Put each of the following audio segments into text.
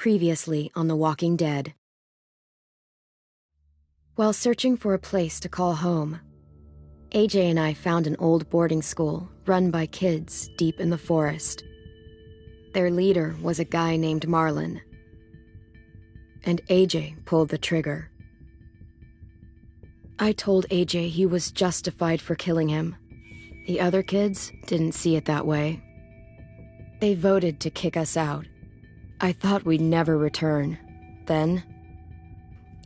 Previously on The Walking Dead. While searching for a place to call home, AJ and I found an old boarding school run by kids deep in the forest. Their leader was a guy named Marlon, and AJ pulled the trigger. I told AJ he was justified for killing him. The other kids didn't see it that way. They voted to kick us out. I thought we'd never return. Then,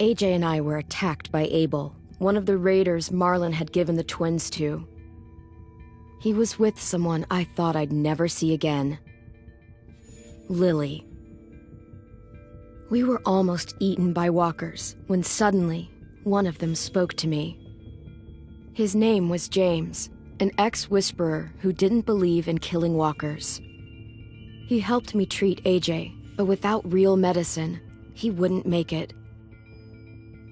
AJ and I were attacked by Abel, one of the raiders Marlon had given the twins to. He was with someone I thought I'd never see again. Lily. We were almost eaten by walkers when suddenly one of them spoke to me. His name was James, an ex-whisperer who didn't believe in killing walkers. He helped me treat AJ, but without real medicine, he wouldn't make it.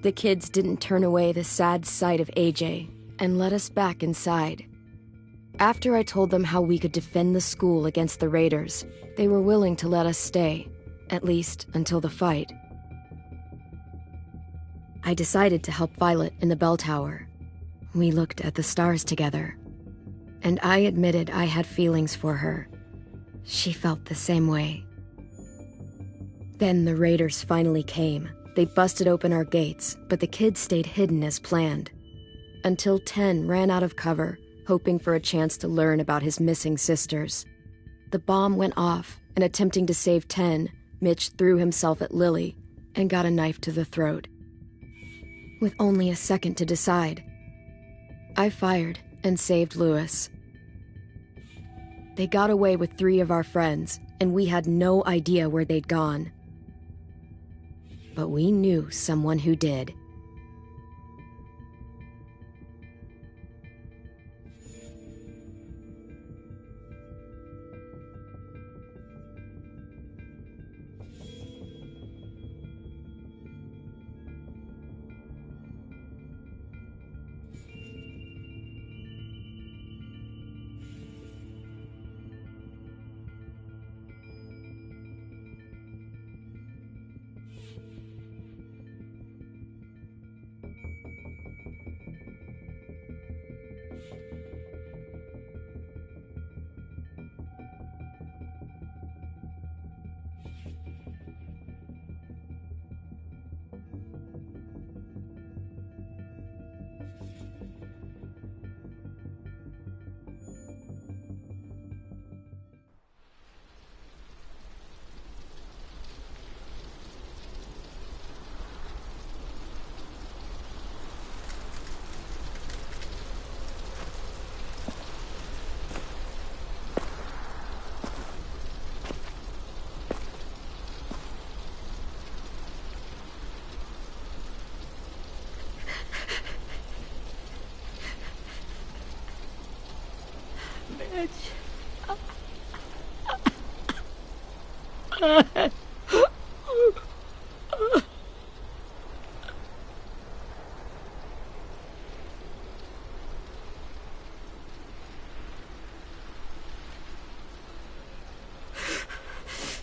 The kids didn't turn away the sad sight of AJ and let us back inside. After I told them how we could defend the school against the raiders, they were willing to let us stay, at least until the fight. I decided to help Violet in the bell tower. We looked at the stars together, and I admitted I had feelings for her. She felt the same way. Then the raiders finally came. They busted open our gates, but the kids stayed hidden as planned. Until 10 ran out of cover, hoping for a chance to learn about his missing sisters. The bomb went off, and attempting to save 10, Mitch threw himself at Lily and got a knife to the throat. With only a second to decide, I fired and saved Lewis. They got away with 3 of our friends, and we had no idea where they'd gone. But we knew someone who did.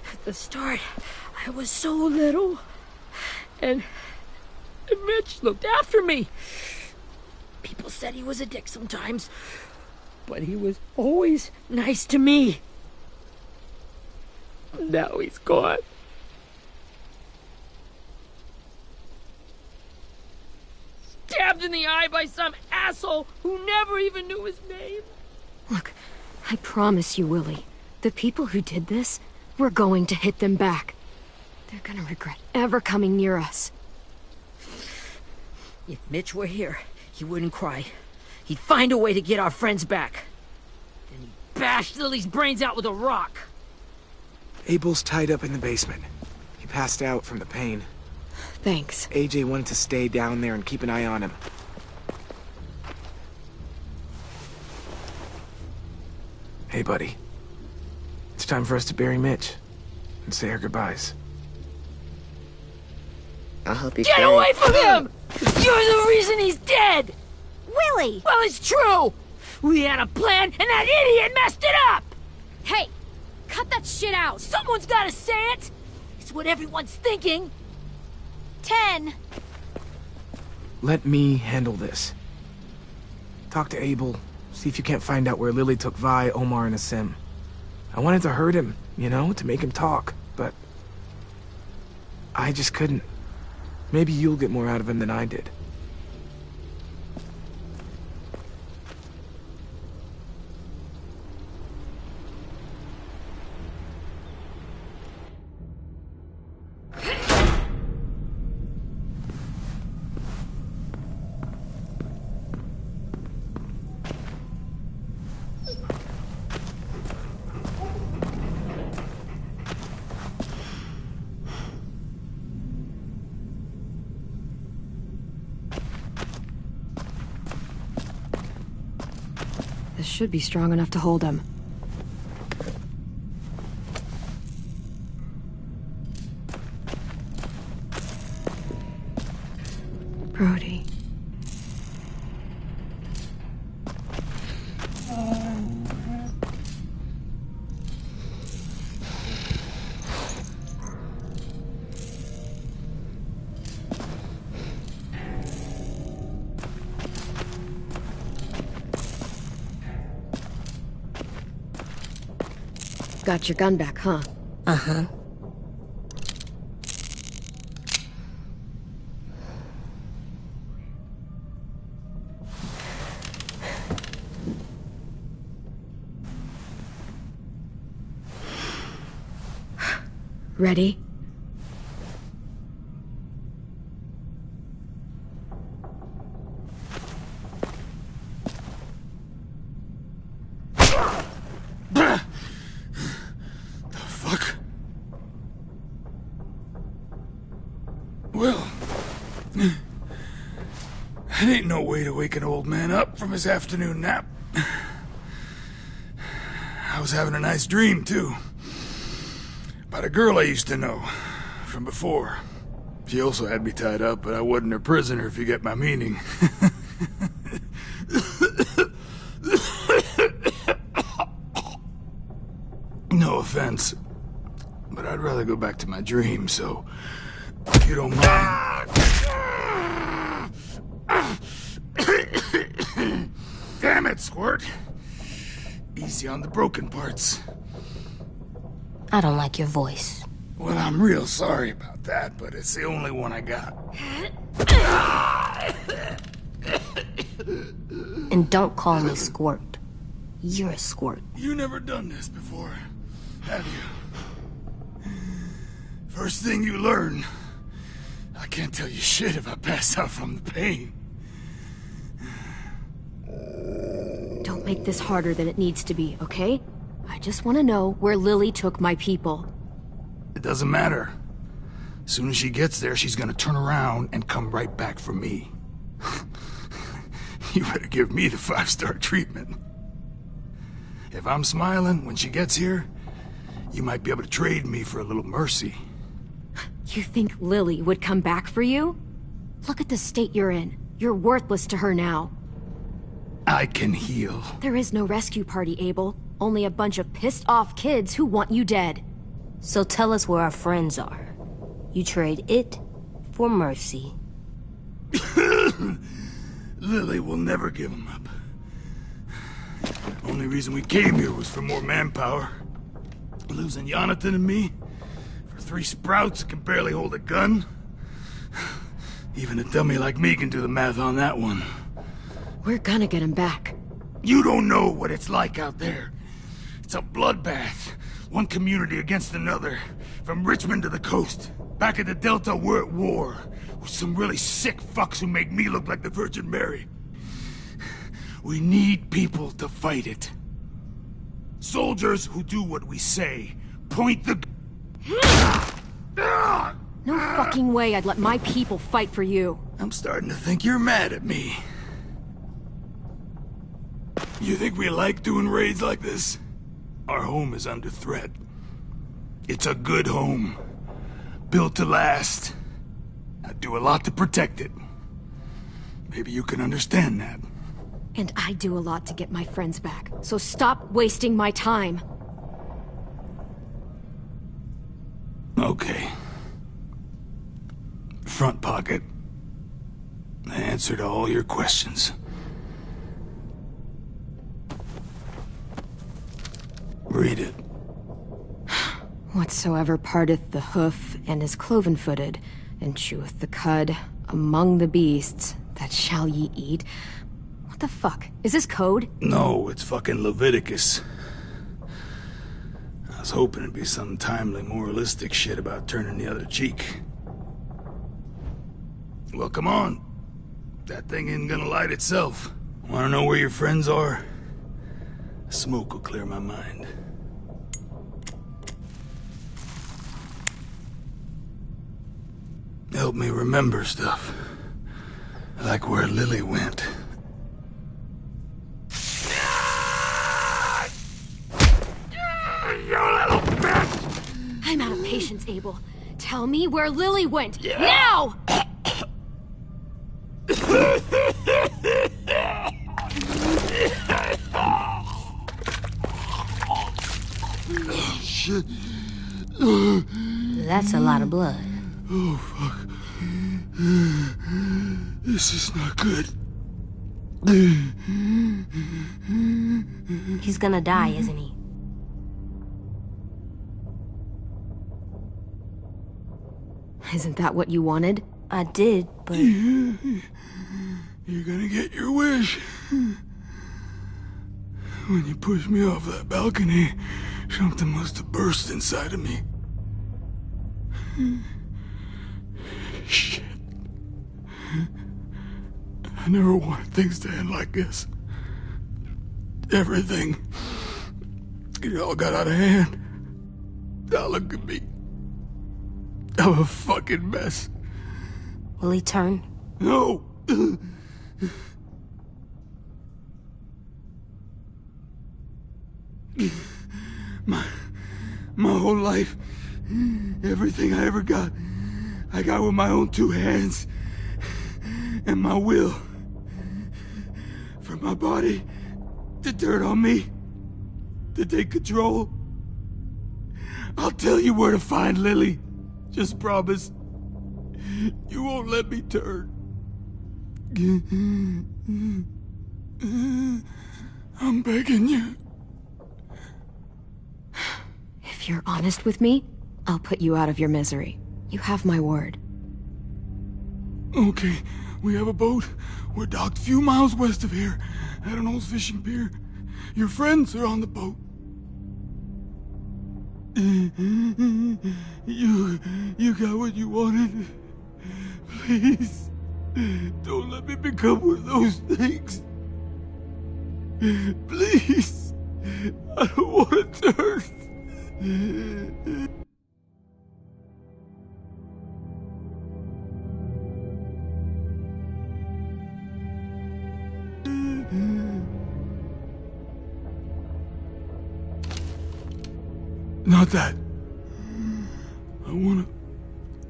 At the start, I was so little, and Mitch looked after me. People said he was a dick sometimes, but he was always nice to me. Now he's gone. Stabbed in the eye by some asshole who never even knew his name. Look, I promise you, Willie, the people who did this, we're going to hit them back. They're gonna regret ever coming near us. If Mitch were here, he wouldn't cry. He'd find a way to get our friends back. Then he'd bash Lily's brains out with a rock. Abel's tied up in the basement. He passed out from the pain. Thanks. AJ wanted to stay down there and keep an eye on him. Hey, buddy. It's time for us to bury Mitch and say our goodbyes. I'll help you Get carry. away from him! You're the reason he's dead! Willie! Well, it's true! We had a plan, and that idiot messed it up! Hey! Cut that shit out! Someone's gotta say it! that's what everyone's thinking. 10. Let me handle this. Talk to Abel, see if you can't find out where Lily took Vi, Omar, and Asim. I wanted to hurt him, you know, to make him talk, but I just couldn't. Maybe you'll get more out of him than I did. This should be strong enough to hold him. Brody. Got your gun back, huh? Uh-huh. Ready? Well, that ain't no way to wake an old man up from his afternoon nap. I was having a nice dream, too. About a girl I used to know from before. She also had me tied up, but I wasn't her prisoner, if you get my meaning. No offense, but I'd rather go back to my dream, so if you don't mind. Damn it, Squirt. Easy on the broken parts. I don't like your voice. Well, I'm real sorry about that, but it's the only one I got. And don't call me Squirt. You're a squirt. You never done this before, have you? First thing you learn, I can't tell you shit if I pass out from the pain. Don't make this harder than it needs to be, okay? I just want to know where Lily took my people. It doesn't matter. As soon as she gets there, she's gonna turn around and come right back for me. You better give me the 5-star treatment. If I'm smiling when she gets here, you might be able to trade me for a little mercy. You think Lily would come back for you? Look at the state you're in. You're worthless to her now. I can heal. There is no rescue party, Abel. Only a bunch of pissed-off kids who want you dead. So tell us where our friends are. You trade it for mercy. Lily will never give him up. Only reason we came here was for more manpower. Losing Jonathan and me for 3 sprouts that can barely hold a gun. Even a dummy like me can do the math on that one. We're gonna get him back. You don't know what it's like out there. It's a bloodbath. One community against another. From Richmond to the coast. Back at the Delta, we're at war. With some really sick fucks who make me look like the Virgin Mary. We need people to fight it. Soldiers who do what we say. Point the... No fucking way I'd let my people fight for you. I'm starting to think you're mad at me. You think we like doing raids like this? Our home is under threat. It's a good home. Built to last. I do a lot to protect it. Maybe you can understand that. And I do a lot to get my friends back. So stop wasting my time. Okay. Front pocket. The answer to all your questions. Read it. Whatsoever parteth the hoof and is cloven-footed, and cheweth the cud among the beasts, that shall ye eat. What the fuck? Is this code? No, it's fucking Leviticus. I was hoping it'd be some timely, moralistic shit about turning the other cheek. Well, come on. That thing isn't gonna light itself. Wanna know where your friends are? Smoke will clear my mind. Help me remember stuff. Like where Lily went. You little bitch! I'm out of patience, Abel. Tell me where Lily went. Now! Shit. That's a lot of blood. Oh, fuck. This is not good. He's gonna die, isn't he? Isn't that what you wanted? I did, but... You're gonna get your wish. When you pushed me off that balcony, something must have burst inside of me. Shit. I never wanted things to end like this. Everything. It all got out of hand. Now look at me. I'm a fucking mess. Will he turn? No! My whole life, everything I ever got, I got with my own two hands and my will. For my body to turn on me, to take control. I'll tell you where to find Lily. Just promise. You won't let me turn. I'm begging you. If you're honest with me, I'll put you out of your misery. You have my word. Okay, we have a boat. We're docked a few miles west of here, at an old fishing pier. Your friends are on the boat. You got what you wanted. Please, don't let me become one of those things. Please, I don't want to turn. Not that. I wanna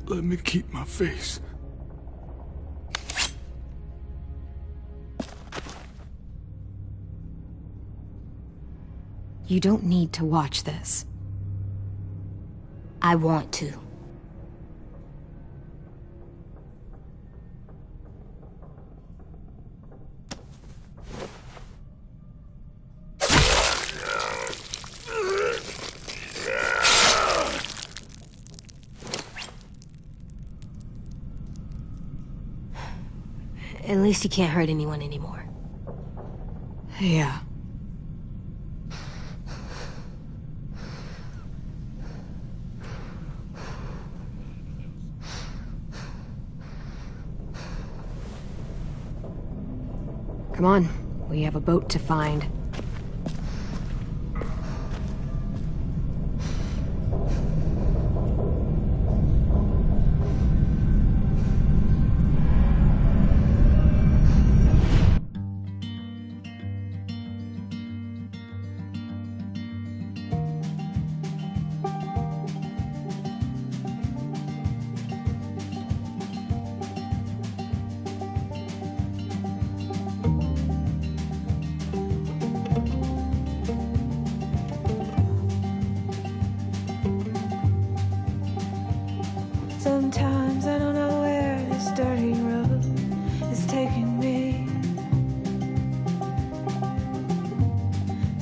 let me keep my face. You don't need to watch this. I want to. At least you can't hurt anyone anymore. Yeah. Come on, we have a boat to find.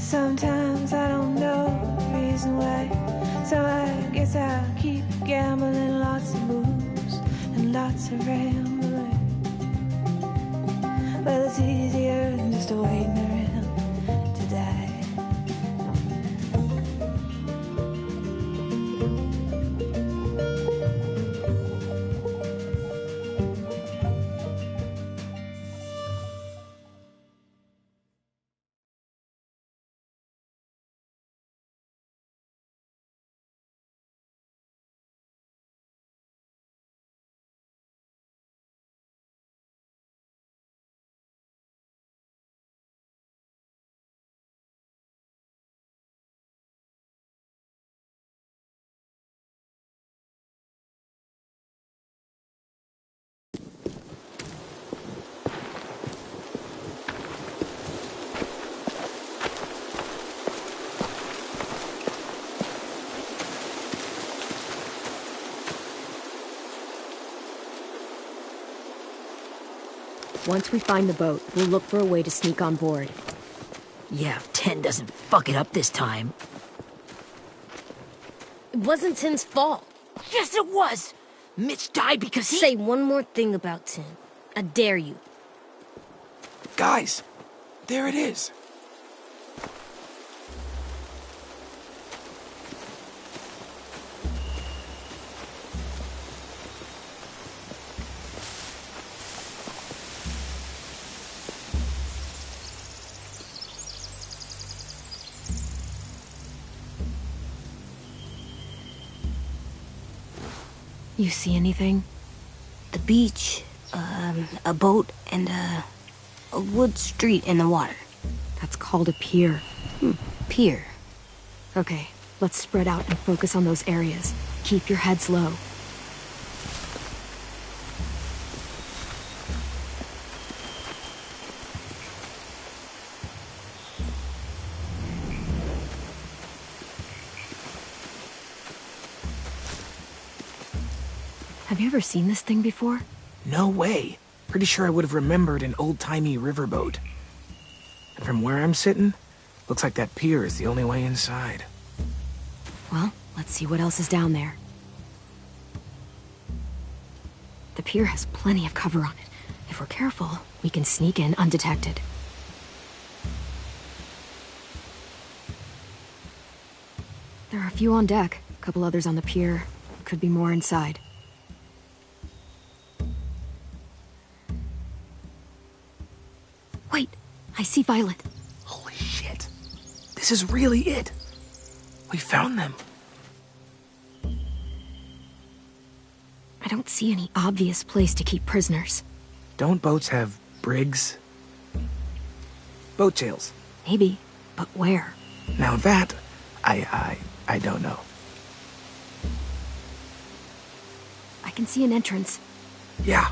Sometimes I don't know the reason why, so I guess I'll keep gambling. Lots of moves and lots of rambling. Well, it's easier than just waiting around to die. Once we find the boat, we'll look for a way to sneak on board. Yeah, if 10 doesn't fuck it up this time. It wasn't Tin's fault. Yes, it was! Mitch died because he— Say one more thing about Tin. I dare you. Guys, there it is. You see anything? The beach, a boat, and a wood street in the water. That's called a pier. Pier. Okay, let's spread out and focus on those areas. Keep your heads low. Have you ever seen this thing before? No way. Pretty sure I would have remembered an old-timey riverboat. And from where I'm sitting, looks like that pier is the only way inside. Well, let's see what else is down there. The pier has plenty of cover on it. If we're careful, we can sneak in undetected. There are a few on deck, a couple others on the pier. Could be more inside. Wait, I see Violet. Holy shit. This is really it. We found them. I don't see any obvious place to keep prisoners. Don't boats have brigs? Boat jails. Maybe, but where? Now that, I don't know. I can see an entrance. Yeah,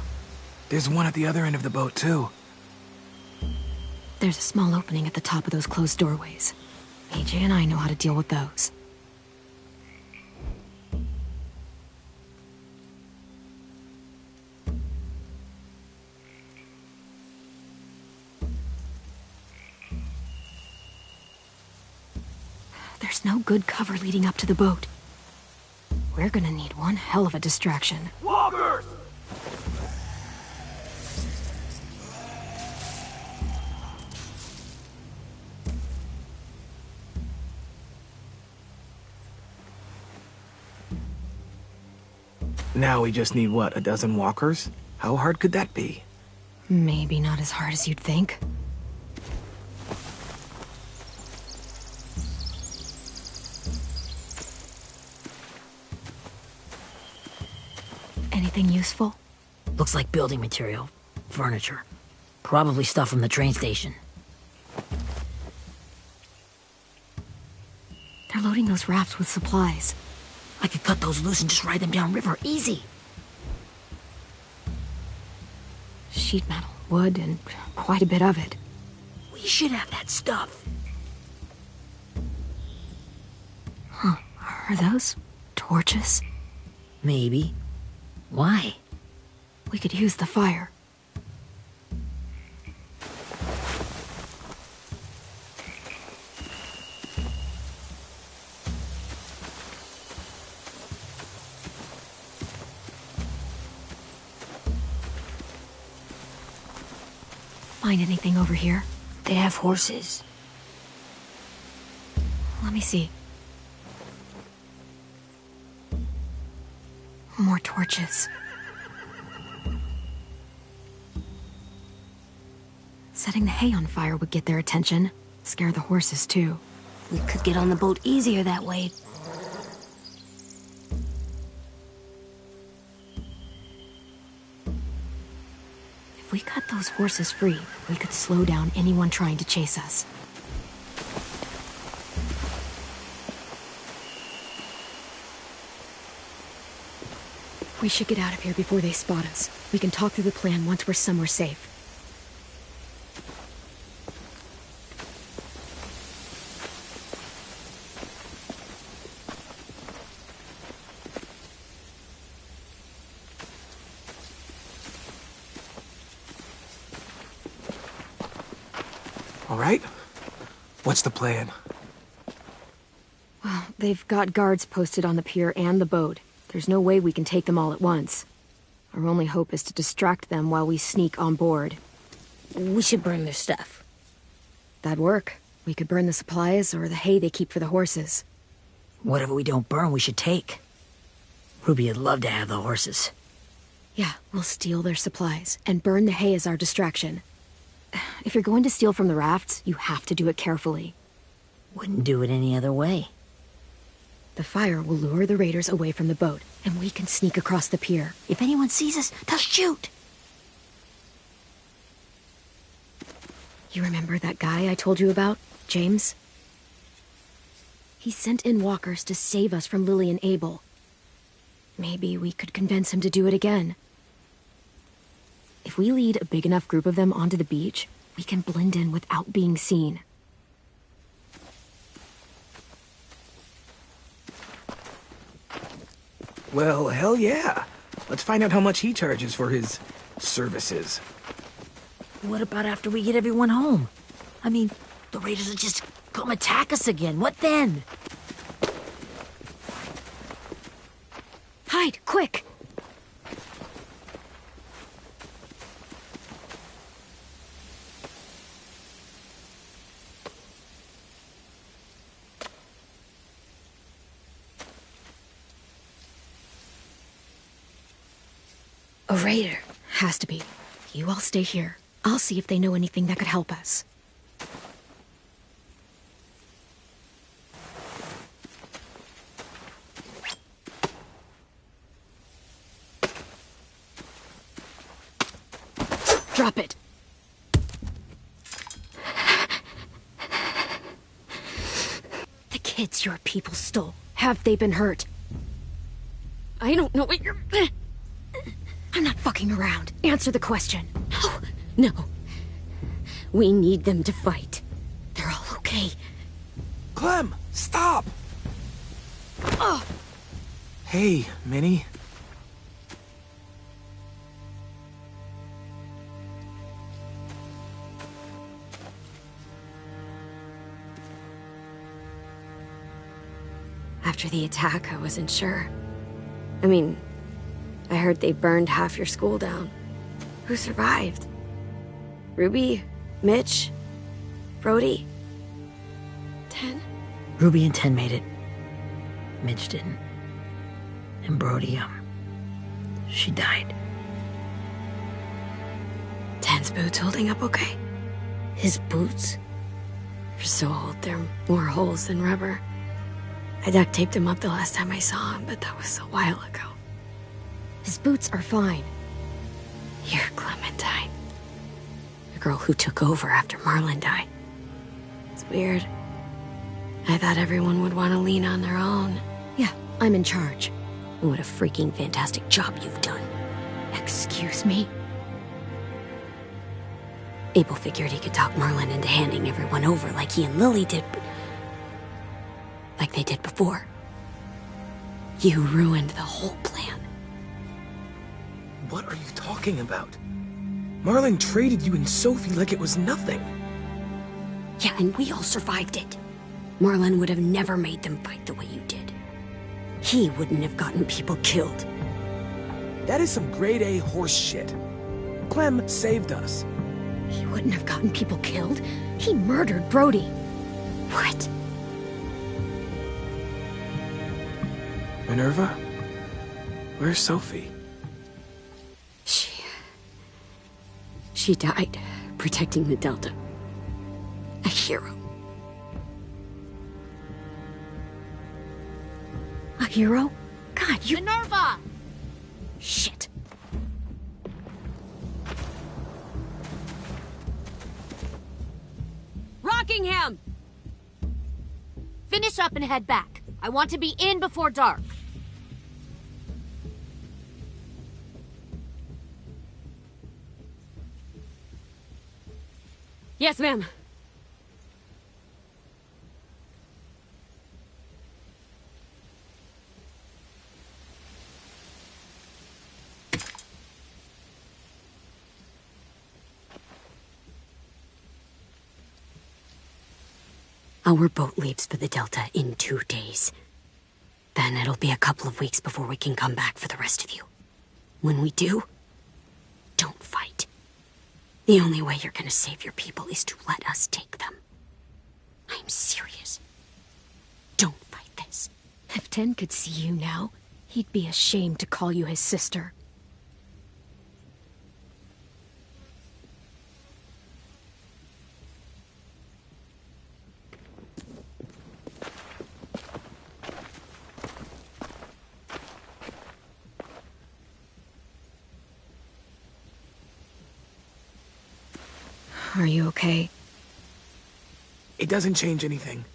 there's one at the other end of the boat, too. There's a small opening at the top of those closed doorways. AJ and I know how to deal with those. There's no good cover leading up to the boat. We're gonna need one hell of a distraction. Walkers! Now we just need, what, a dozen walkers? How hard could that be? Maybe not as hard as you'd think. Anything useful? Looks like building material. Furniture. Probably stuff from the train station. They're loading those rafts with supplies. I could cut those loose and just ride them downriver. Easy. Sheet metal, wood, and quite a bit of it. We should have that stuff. Huh. Are those torches? Maybe. Why? We could use the fire. find anything over here. They have horses. Let me see. More torches. Setting the hay on fire would get their attention. Scare the horses, too. We could get on the boat easier that way. If we cut those horses free, we could slow down anyone trying to chase us. We should get out of here before they spot us. We can talk through the plan once we're somewhere safe. All right? What's the plan? Well, they've got guards posted on the pier and the boat. There's no way we can take them all at once. Our only hope is to distract them while we sneak on board. We should burn their stuff. That'd work. We could burn the supplies or the hay they keep for the horses. Whatever we don't burn, we should take. Ruby'd love to have the horses. Yeah, we'll steal their supplies and burn the hay as our distraction. If you're going to steal from the rafts, you have to do it carefully. Wouldn't do it any other way. The fire will lure the raiders away from the boat, and we can sneak across the pier. If anyone sees us, they'll shoot. You remember that guy I told you about, James? He sent in walkers to save us from Lily and Abel. Maybe we could convince him to do it again. If we lead a big enough group of them onto the beach, we can blend in without being seen. Well, hell yeah. Let's find out how much he charges for his services. What about after we get everyone home? I mean, the raiders will just come attack us again. What then? Hide, quick! A raider. Has to be. You all stay here. I'll see if they know anything that could help us. Drop it. The kids your people stole. Have they been hurt? I don't know what you're... I'm not fucking around. Answer the question. No. We need them to fight. They're all okay. Clem, stop! Hey, Minnie. After the attack, I wasn't sure. I mean, I heard they burned half your school down. Who survived? Ruby? Mitch? Brody? 10? Ruby and 10 made it. Mitch didn't. And Brody, she died. 10's boots holding up okay? His boots? They're so old, they're more holes than rubber. I duct taped him up the last time I saw him, but that was a while ago. His boots are fine. You're Clementine. The girl who took over after Marlon died. It's weird. I thought everyone would want to lean on their own. Yeah, I'm in charge. What a freaking fantastic job you've done. Excuse me? Abel figured he could talk Marlon into handing everyone over like he and Lily did, but... like they did before. You ruined the whole plan. What are you talking about? Marlon traded you and Sophie like it was nothing. Yeah, and we all survived it. Marlon would have never made them fight the way you did. He wouldn't have gotten people killed. That is some grade A horse shit. Clem saved us. He wouldn't have gotten people killed. He murdered Brody. What? Minerva? Where's Sophie? She died protecting the Delta. A hero. A hero? God, you... Minerva! Shit. Rockingham! Finish up and head back. I want to be in before dark. Yes, ma'am. Our boat leaves for the Delta in 2 days. Then it'll be a couple of weeks before we can come back for the rest of you. When we do, don't fight. The only way you're gonna save your people is to let us take them. I'm serious. Don't fight this. If Tin could see you now, he'd be ashamed to call you his sister. Are you okay? It doesn't change anything.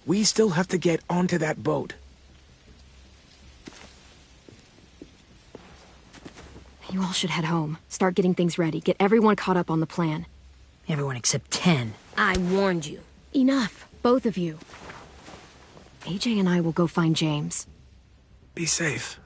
We still have to get onto that boat. You all should head home. Start getting things ready. Get everyone caught up on the plan. Everyone except 10. I warned you. Enough, both of you. AJ and I will go find James. Be safe.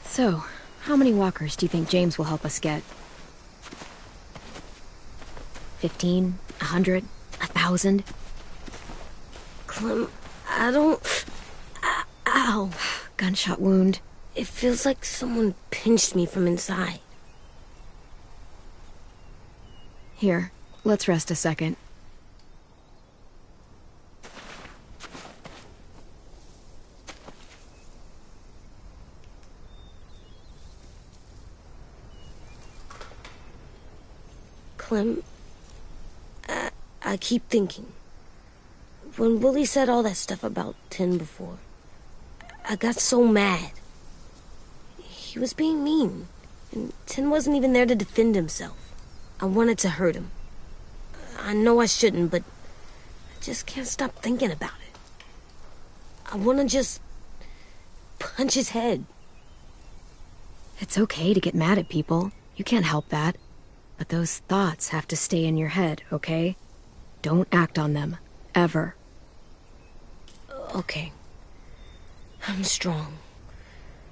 So, how many walkers do you think James will help us get? 15? 100? 1,000? Clem, I don't... Ow. Gunshot wound. It feels like someone pinched me from inside. Here, let's rest a second. Clem, I keep thinking. When Willie said all that stuff about Tin before, I got so mad. He was being mean, and Tin wasn't even there to defend himself. I wanted to hurt him. I know I shouldn't, but I just can't stop thinking about it. I want to just punch his head. It's okay to get mad at people. You can't help that. But those thoughts have to stay in your head, okay? Don't act on them. Ever. Okay. I'm strong.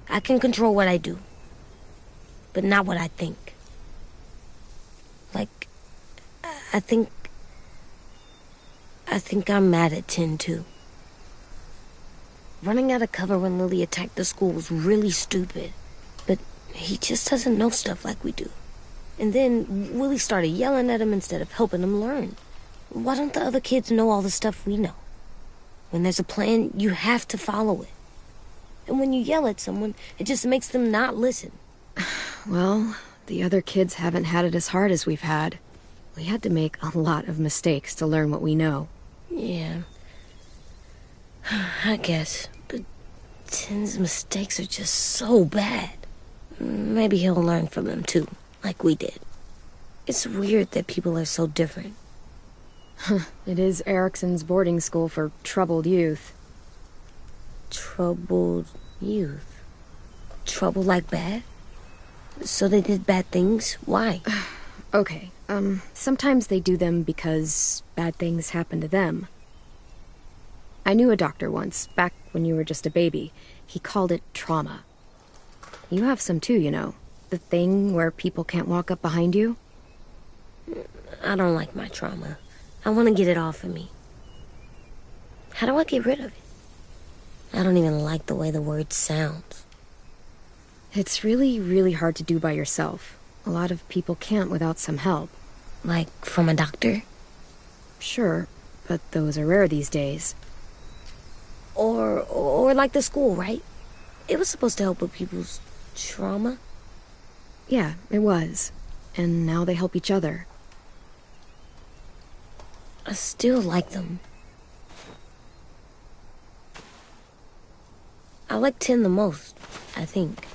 I can control what I do. But not what I think. Like, I think I'm mad at Tin, too. Running out of cover when Lily attacked the school was really stupid. But he just doesn't know stuff like we do. And then Willie started yelling at him instead of helping him learn. Why don't the other kids know all the stuff we know? When there's a plan, you have to follow it. And when you yell at someone, it just makes them not listen. Well, the other kids haven't had it as hard as we've had. We had to make a lot of mistakes to learn what we know. Yeah. I guess. But Tin's mistakes are just so bad. Maybe he'll learn from them too, like we did. It's weird that people are so different. It is Erickson's boarding school for troubled youth. Troubled youth? Trouble like bad? So they did bad things? Why? Okay, Sometimes they do them because bad things happen to them. I knew a doctor once, back when you were just a baby. He called it trauma. You have some too, you know. The thing where people can't walk up behind you. I don't like my trauma. I want to get it off of me. How do I get rid of it? I don't even like the way the word sounds. It's really, really hard to do by yourself. A lot of people can't without some help. Like, from a doctor? Sure, but those are rare these days. Or like the school, right? It was supposed to help with people's trauma. Yeah, it was. And now they help each other. I still like them. I like Tin the most, I think.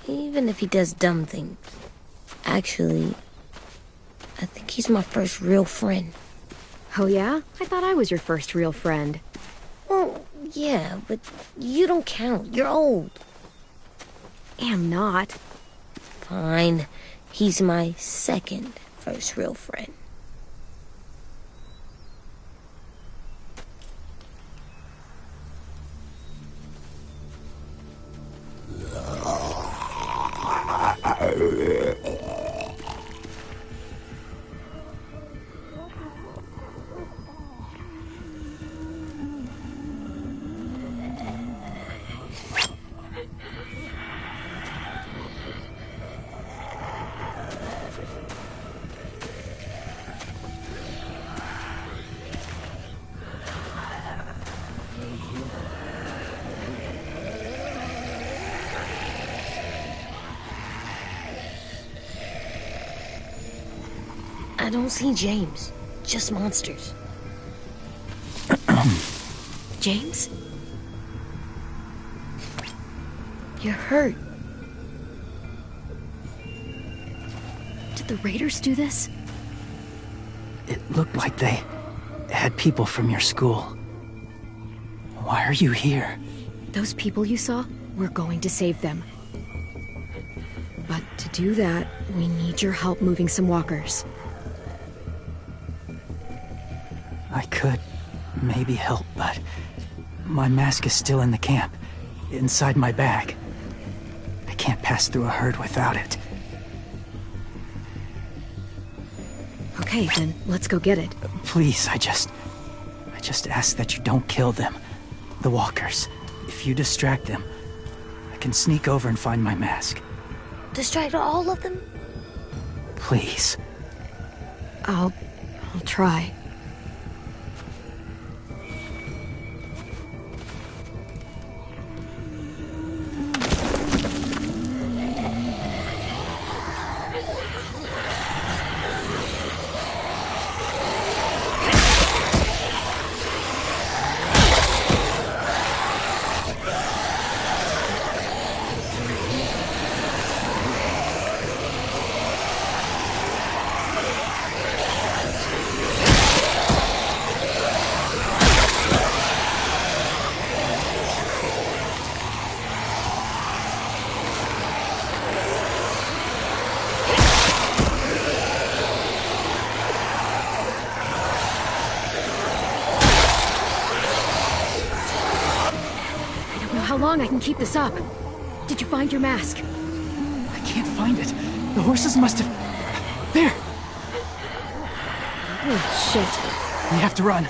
Even if he does dumb things. Actually, I think he's my first real friend. Oh yeah? I thought I was your first real friend. Well, yeah, but you don't count. You're old. Am not. Fine. He's my second first real friend. I don't see James. Just monsters. James? You're hurt. Did the raiders do this? It looked like they had people from your school. Why are you here? Those people you saw? We're going to save them. But to do that, we need your help moving some walkers. I could maybe help, but my mask is still in the camp, inside my bag. I can't pass through a herd without it. Okay, then let's go get it. Please, I just ask that you don't kill them. The walkers. If you distract them, I can sneak over and find my mask. Distract all of them? Please. I'll try. How long I can keep this up? Did you find your mask? I can't find it. The horses must have... There! Oh, shit. We have to run.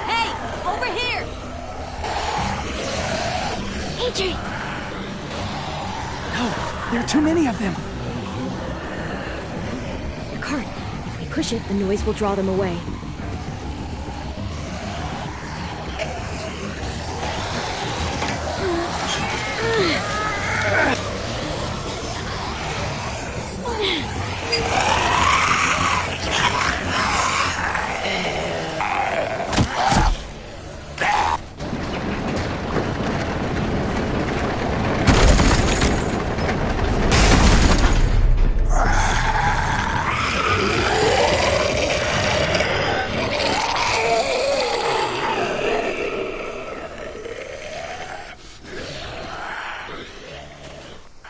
Hey! Over here! AJ! No, there are too many of them. The cart. If we push it, the noise will draw them away.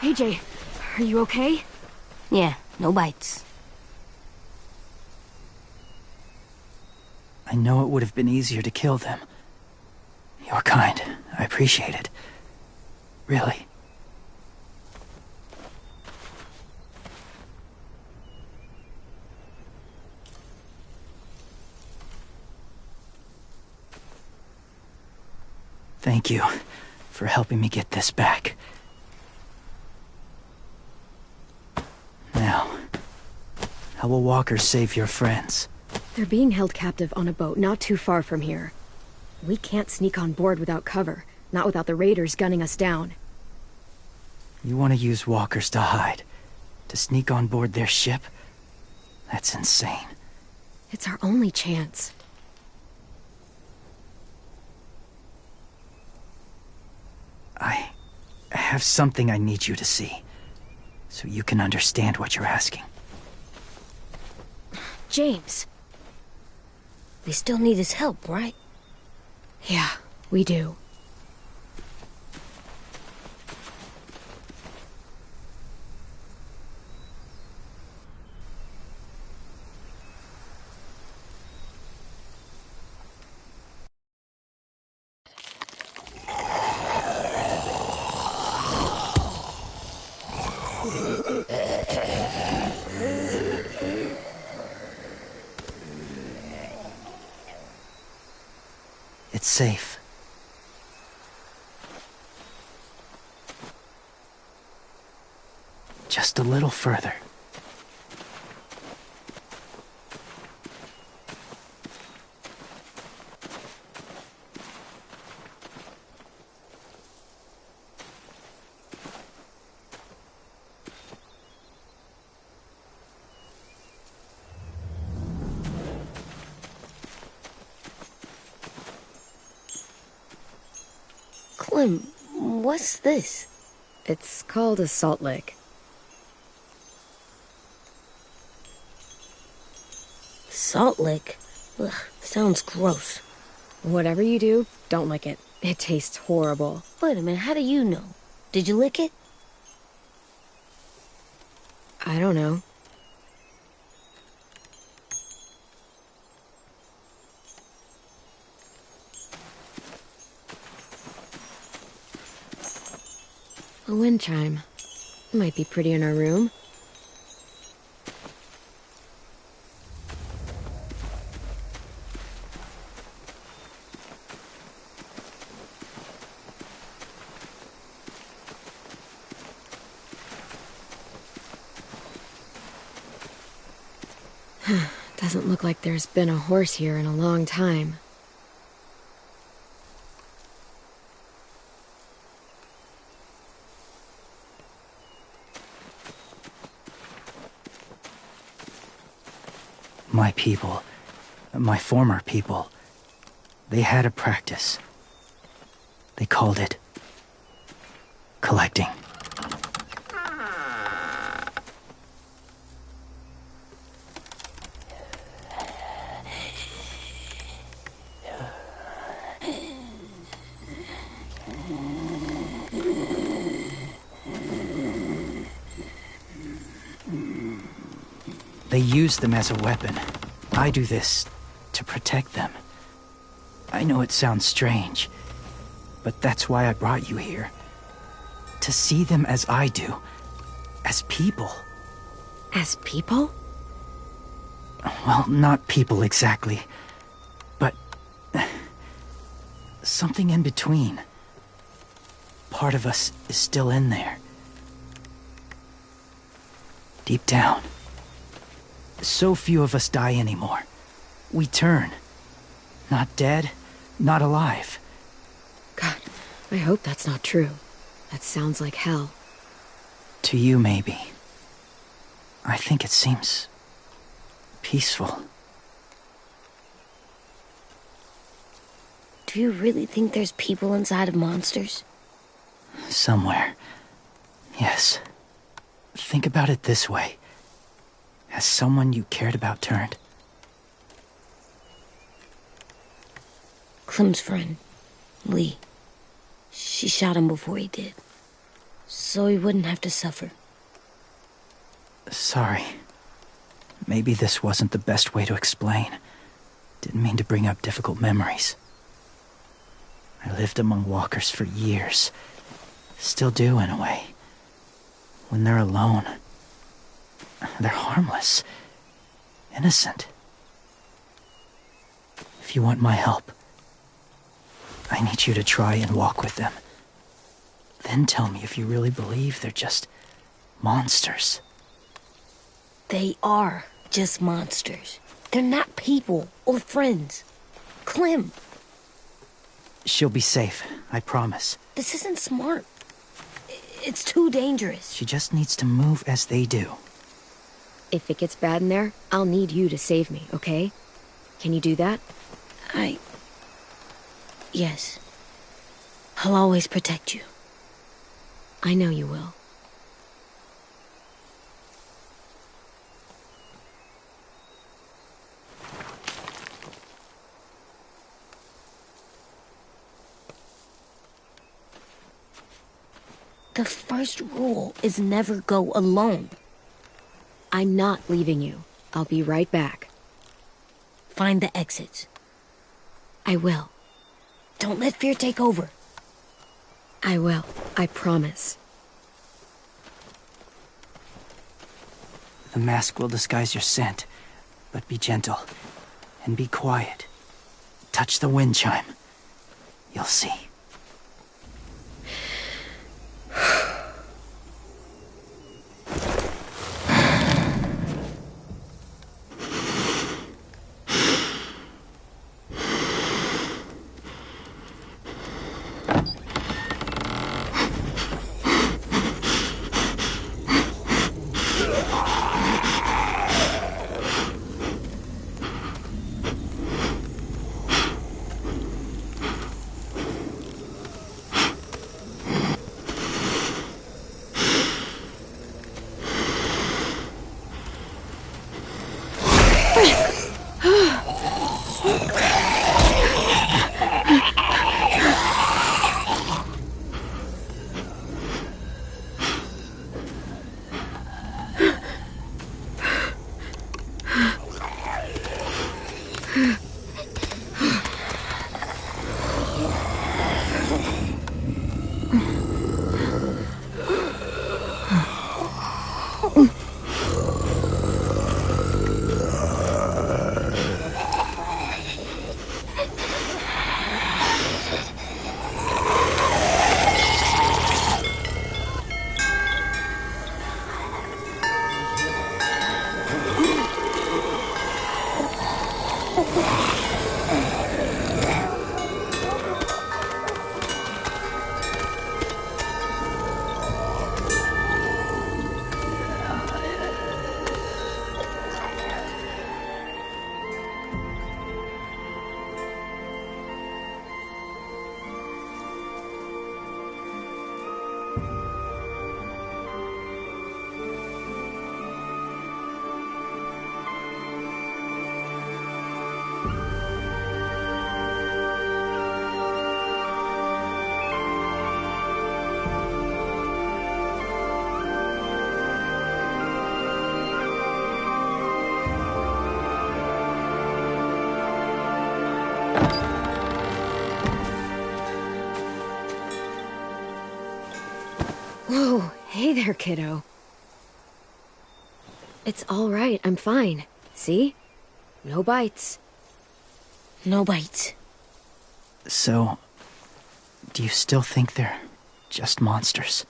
AJ, are you okay? Yeah, no bites. I know it would have been easier to kill them. You're kind. I appreciate it. Really. Thank you for helping me get this back. Now, how will walkers save your friends? They're being held captive on a boat not too far from here. We can't sneak on board without cover, not without the raiders gunning us down. You want to use walkers to hide? To sneak on board their ship? That's insane. It's our only chance. I have something I need you to see, so you can understand what you're asking. James. They still need his help, right? Yeah, we do. It's safe. Just a little further. Clem, what's this? It's called a salt lick. Salt lick? Ugh, sounds gross. Whatever you do, don't lick it. It tastes horrible. Wait a minute, how do you know? Did you lick it? I don't know. A wind chime. Might be pretty in our room. Doesn't look like there's been a horse here in a long time. My people, my former people, they had a practice. They called it collecting. They use them as a weapon. I do this to protect them. I know it sounds strange, but that's why I brought you here. To see them as I do. As people. As people? Well, not people exactly, but something in between. Part of us is still in there. Deep down. So few of us die anymore. We turn. Not dead, not alive. God, I hope that's not true. That sounds like hell. To you, maybe. I think it seems peaceful. Do you really think there's people inside of monsters? Somewhere. Yes. Think about it this way. Has someone you cared about turned? Clem's friend, Lee. She shot him before he did. So he wouldn't have to suffer. Sorry. Maybe this wasn't the best way to explain. Didn't mean to bring up difficult memories. I lived among walkers for years. Still do, in a way. When they're alone, they're harmless. Innocent. If you want my help, I need you to try and walk with them. Then tell me if you really believe they're just monsters. They are just monsters. They're not people or friends. Clem. She'll be safe, I promise. This isn't smart. It's too dangerous. She just needs to move as they do. If it gets bad in there, I'll need you to save me, okay? Can you do that? Yes. I'll always protect you. I know you will. The first rule is never go alone. I'm not leaving you. I'll be right back. Find the exits. I will. Don't let fear take over. I will. I promise. The mask will disguise your scent, but be gentle and be quiet. Touch the wind chime. You'll see. Whoa, hey there, kiddo. It's all right, I'm fine. See? No bites. No bites. So, do you still think they're just monsters?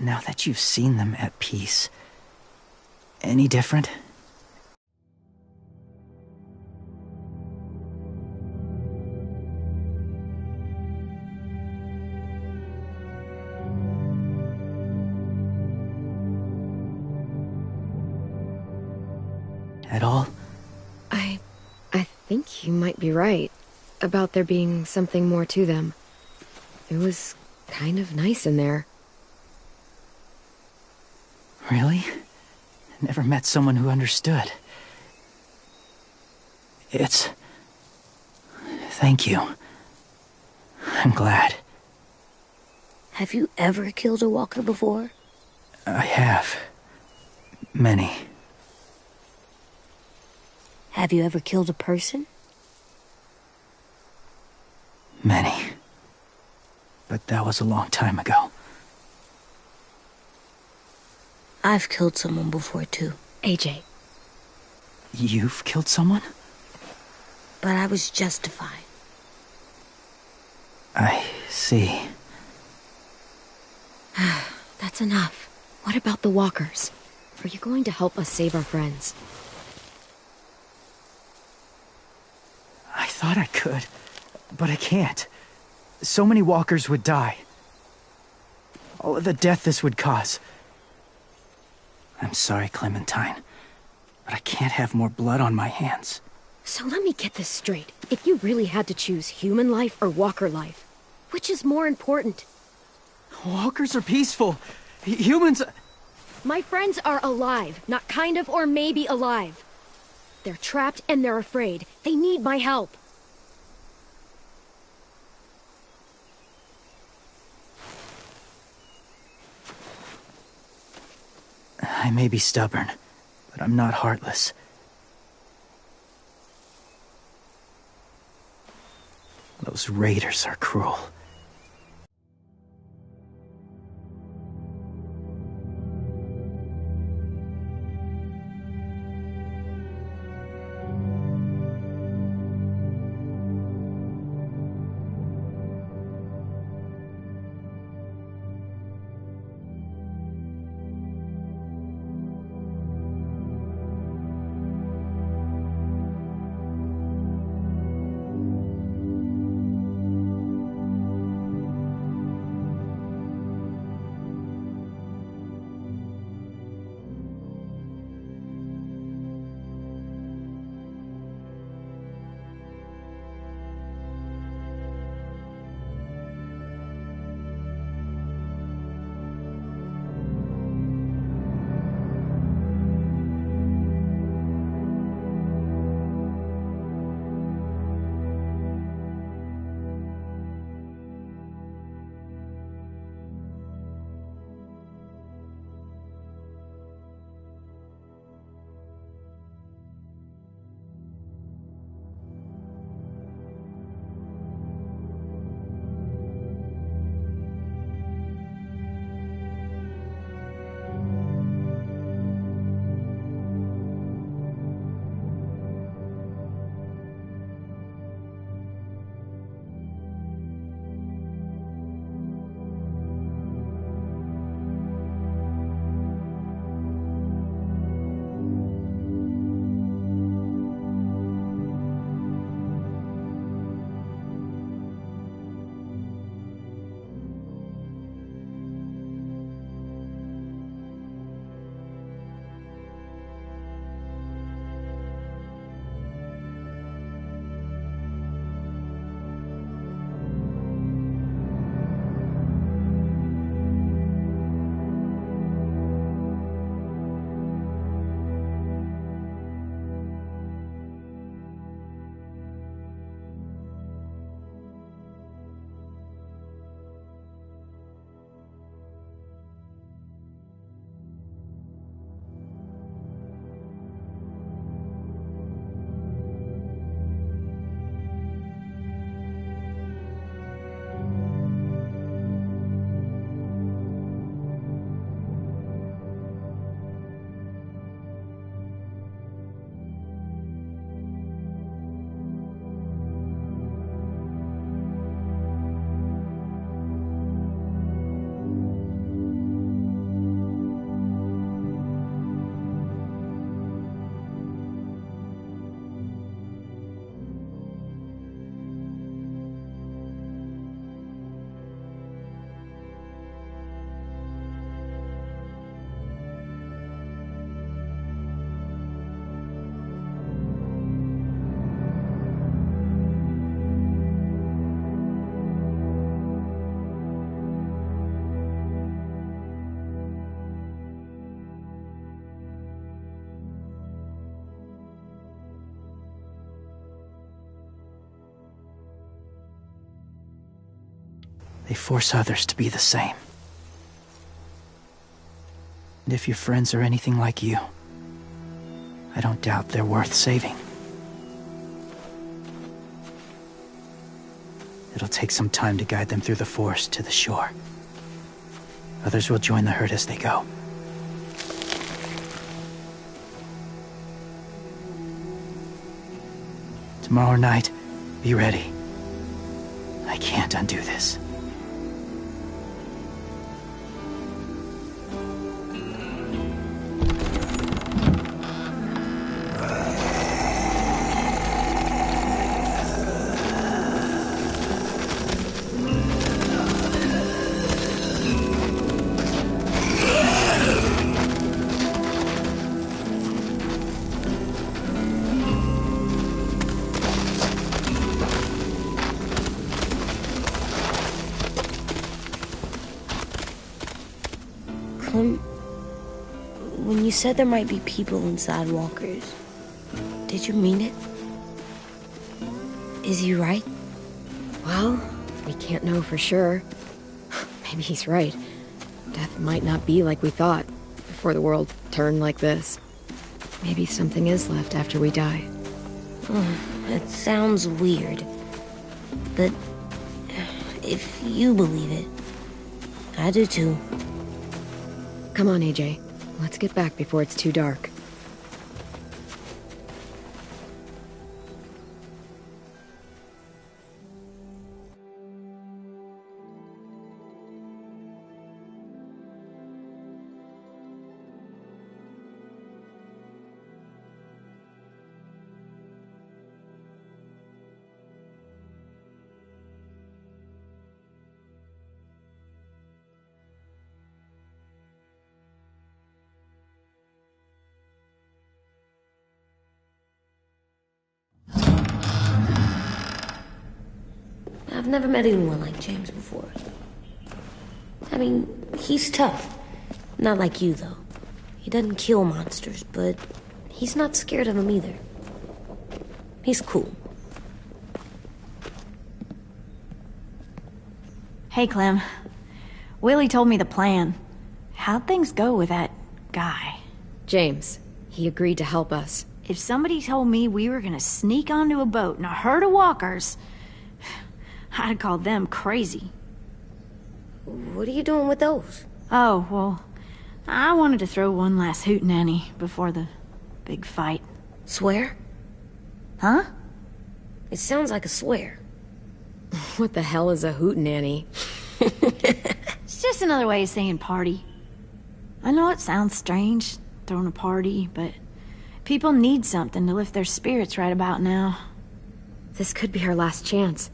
Now that you've seen them at peace, any different? At all? I think you might be right about there being something more to them. It was kind of nice in there. Really? Never met someone who understood. Thank you. I'm glad. Have you ever killed a walker before? I have. Many. Have you ever killed a person? Many. But that was a long time ago. I've killed someone before, too. AJ. You've killed someone? But I was justified. I see. That's enough. What about the walkers? Are you going to help us save our friends? I thought I could, but I can't. So many walkers would die. All of the death this would cause. I'm sorry, Clementine, but I can't have more blood on my hands. So let me get this straight. If you really had to choose human life or walker life, which is more important? Walkers are peaceful. Humans... My friends are alive, not kind of or maybe alive. They're trapped and they're afraid. They need my help. I may be stubborn, but I'm not heartless. Those raiders are cruel. They force others to be the same. And if your friends are anything like you, I don't doubt they're worth saving. It'll It'll take some time to guide them through the forest to the shore. Others will join the herd as they go. Tomorrow night, be ready. I can't undo this. When you said there might be people inside walkers, did you mean it? Is he right? Well, we can't know for sure. Maybe he's right. Death might not be like we thought before the world turned like this. Maybe something is left after we die. It sounds weird, but if you believe it, I do too. Come on, AJ. Let's get back before it's too dark. I've never met anyone like James before. I mean, he's tough. Not like you, though. He doesn't kill monsters, but he's not scared of them either. He's cool. Hey, Clem. Willie told me the plan. How'd things go with that guy? James, he agreed to help us. If somebody told me we were gonna sneak onto a boat in a herd of walkers, I'd call them crazy. What are you doing with those? Oh, well, I wanted to throw one last hootenanny before the big fight. Swear? Huh? It sounds like a swear. What the hell is a hootenanny? It's just another way of saying party. I know it sounds strange, throwing a party, but people need something to lift their spirits right about now. This could be our last chance.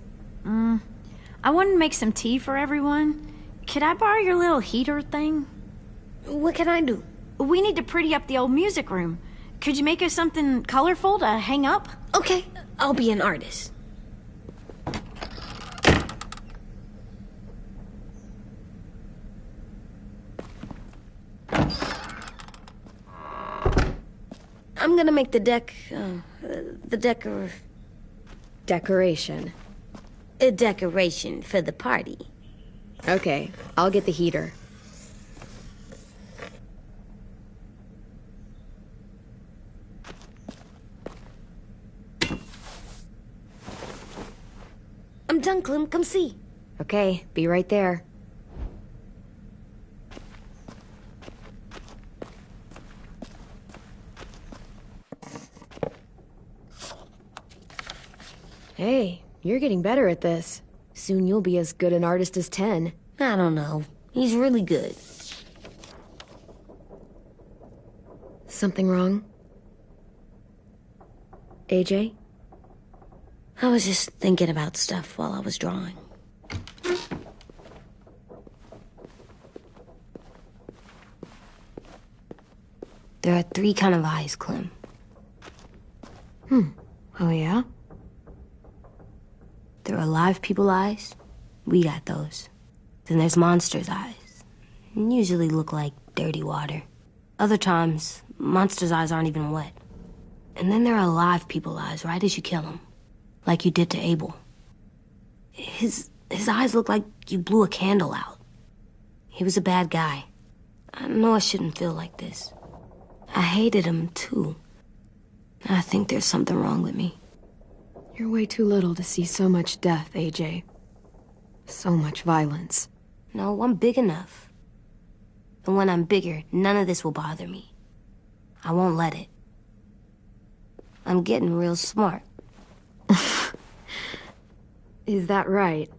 I wanted to make some tea for everyone. Could I borrow your little heater thing? What can I do? We need to pretty up the old music room. Could you make us something colorful to hang up? Okay, I'll be an artist. I'm gonna make the Decoration. a decoration for the party. Okay, I'll get the heater. I'm done, Clem. Come see. Okay, be right there. Hey, you're getting better at this. Soon you'll be as good an artist as 10. I don't know. He's really good. Something wrong? AJ? I was just thinking about stuff while I was drawing. There are 3 kinds of eyes, Clem. Oh yeah? There are live people eyes. We got those. Then there's monsters' eyes. Usually look like dirty water. Other times, monsters' eyes aren't even wet. And then there are live people eyes right as you kill them. Like you did to Abel. His eyes look like you blew a candle out. He was a bad guy. I know I shouldn't feel like this. I hated him, too. I think there's something wrong with me. You're way too little to see so much death, AJ. So much violence. No, I'm big enough. And when I'm bigger, none of this will bother me. I won't let it. I'm getting real smart. Is that right?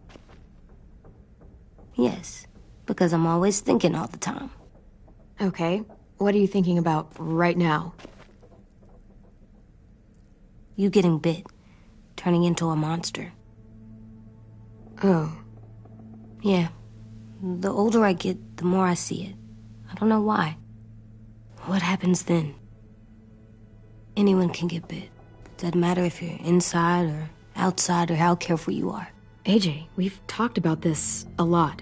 Yes, because I'm always thinking all the time. Okay, what are you thinking about right now? You getting bit, turning into a monster. Oh. Yeah. The older I get, the more I see it. I don't know why. What happens then? Anyone can get bit. Doesn't matter if you're inside or outside or how careful you are. AJ, we've talked about this a lot.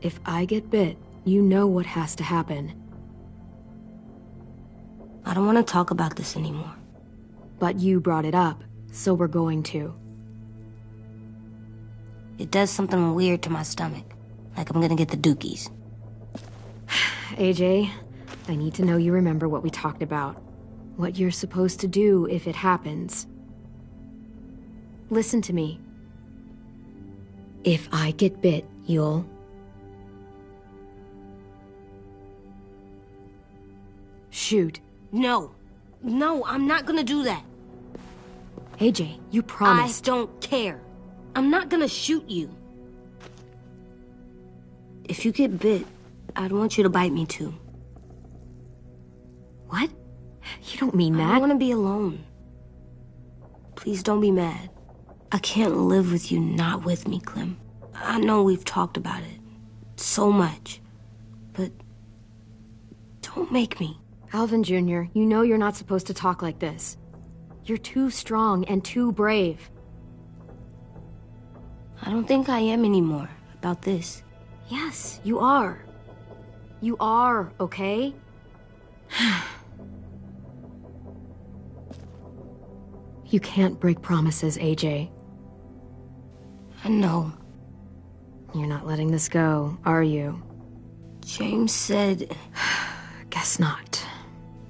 If I get bit, you know what has to happen. I don't want to talk about this anymore. But you brought it up, so we're going to. It does something weird to my stomach. Like I'm gonna get the dookies. AJ, I need to know you remember what we talked about. What you're supposed to do if it happens. Listen to me. If I get bit, you'll... shoot. No. No, I'm not gonna do that. AJ, you promised. I don't care. I'm not gonna shoot you. If you get bit, I'd want you to bite me too. What? You don't mean that. I want to be alone. Please don't be mad. I can't live with you not with me, Clem. I know we've talked about it so much, but don't make me. Alvin Jr., you know you're not supposed to talk like this. You're too strong and too brave. I don't think I am anymore about this. Yes, you are. You are, okay? You can't break promises, AJ. I know. You're not letting this go, are you? James said... Guess not.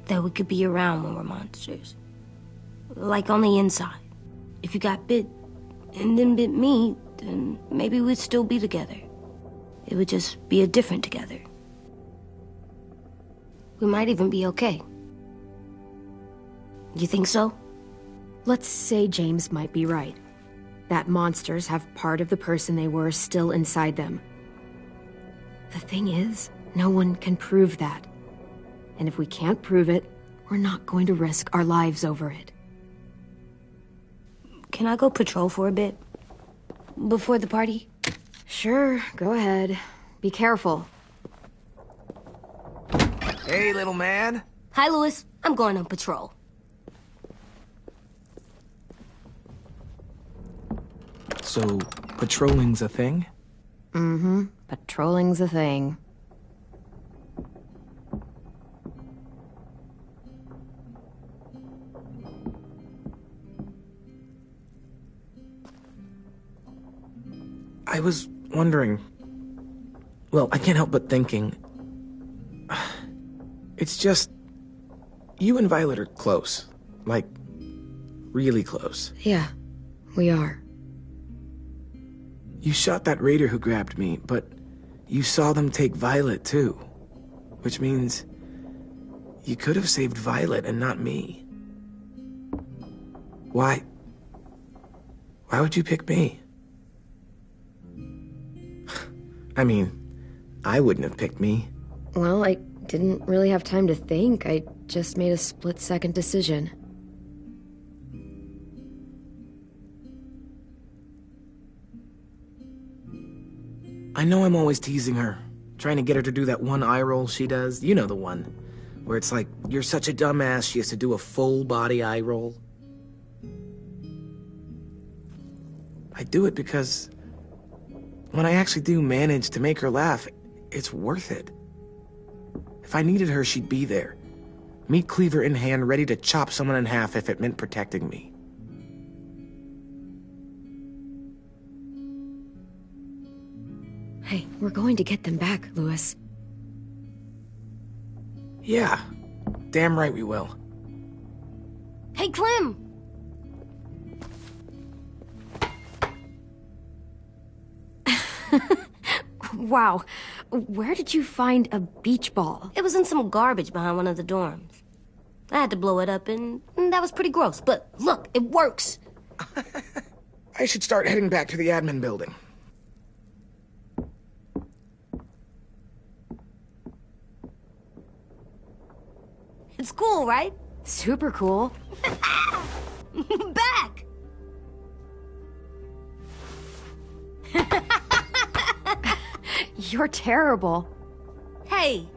That we could be around when we're monsters. Like on the inside. If you got bit and then bit me, then maybe we'd still be together. It would just be a different together. We might even be okay. You think so? Let's say James might be right. That monsters have part of the person they were still inside them. The thing is, no one can prove that. And if we can't prove it, we're not going to risk our lives over it. Can I go patrol for a bit? Before the party? Sure, go ahead. Be careful. Hey, little man. Hi, Louis. I'm going on patrol. So, patrolling's a thing? Mm-hmm. Patrolling's a thing. I was wondering... Well, I can't help but thinking... It's just... You and Violet are close. Like, really close. Yeah, we are. You shot that raider who grabbed me, but you saw them take Violet too. Which means... You could have saved Violet and not me. Why? Why would you pick me? I mean, I wouldn't have picked me. Well, I didn't really have time to think. I just made a split-second decision. I know I'm always teasing her, trying to get her to do that one eye roll she does. You know the one, where it's like, you're such a dumbass, she has to do a full-body eye roll. I do it because when I actually do manage to make her laugh, it's worth it. If I needed her, she'd be there. Meat cleaver in hand, ready to chop someone in half if it meant protecting me. Hey, we're going to get them back, Louis. Yeah, damn right we will. Hey, Clem! Wow. Where did you find a beach ball? It was in some garbage behind one of the dorms. I had to blow it up, and that was pretty gross. But look, it works. I should start heading back to the admin building. It's cool, right? Super cool. Back! You're terrible. Hey!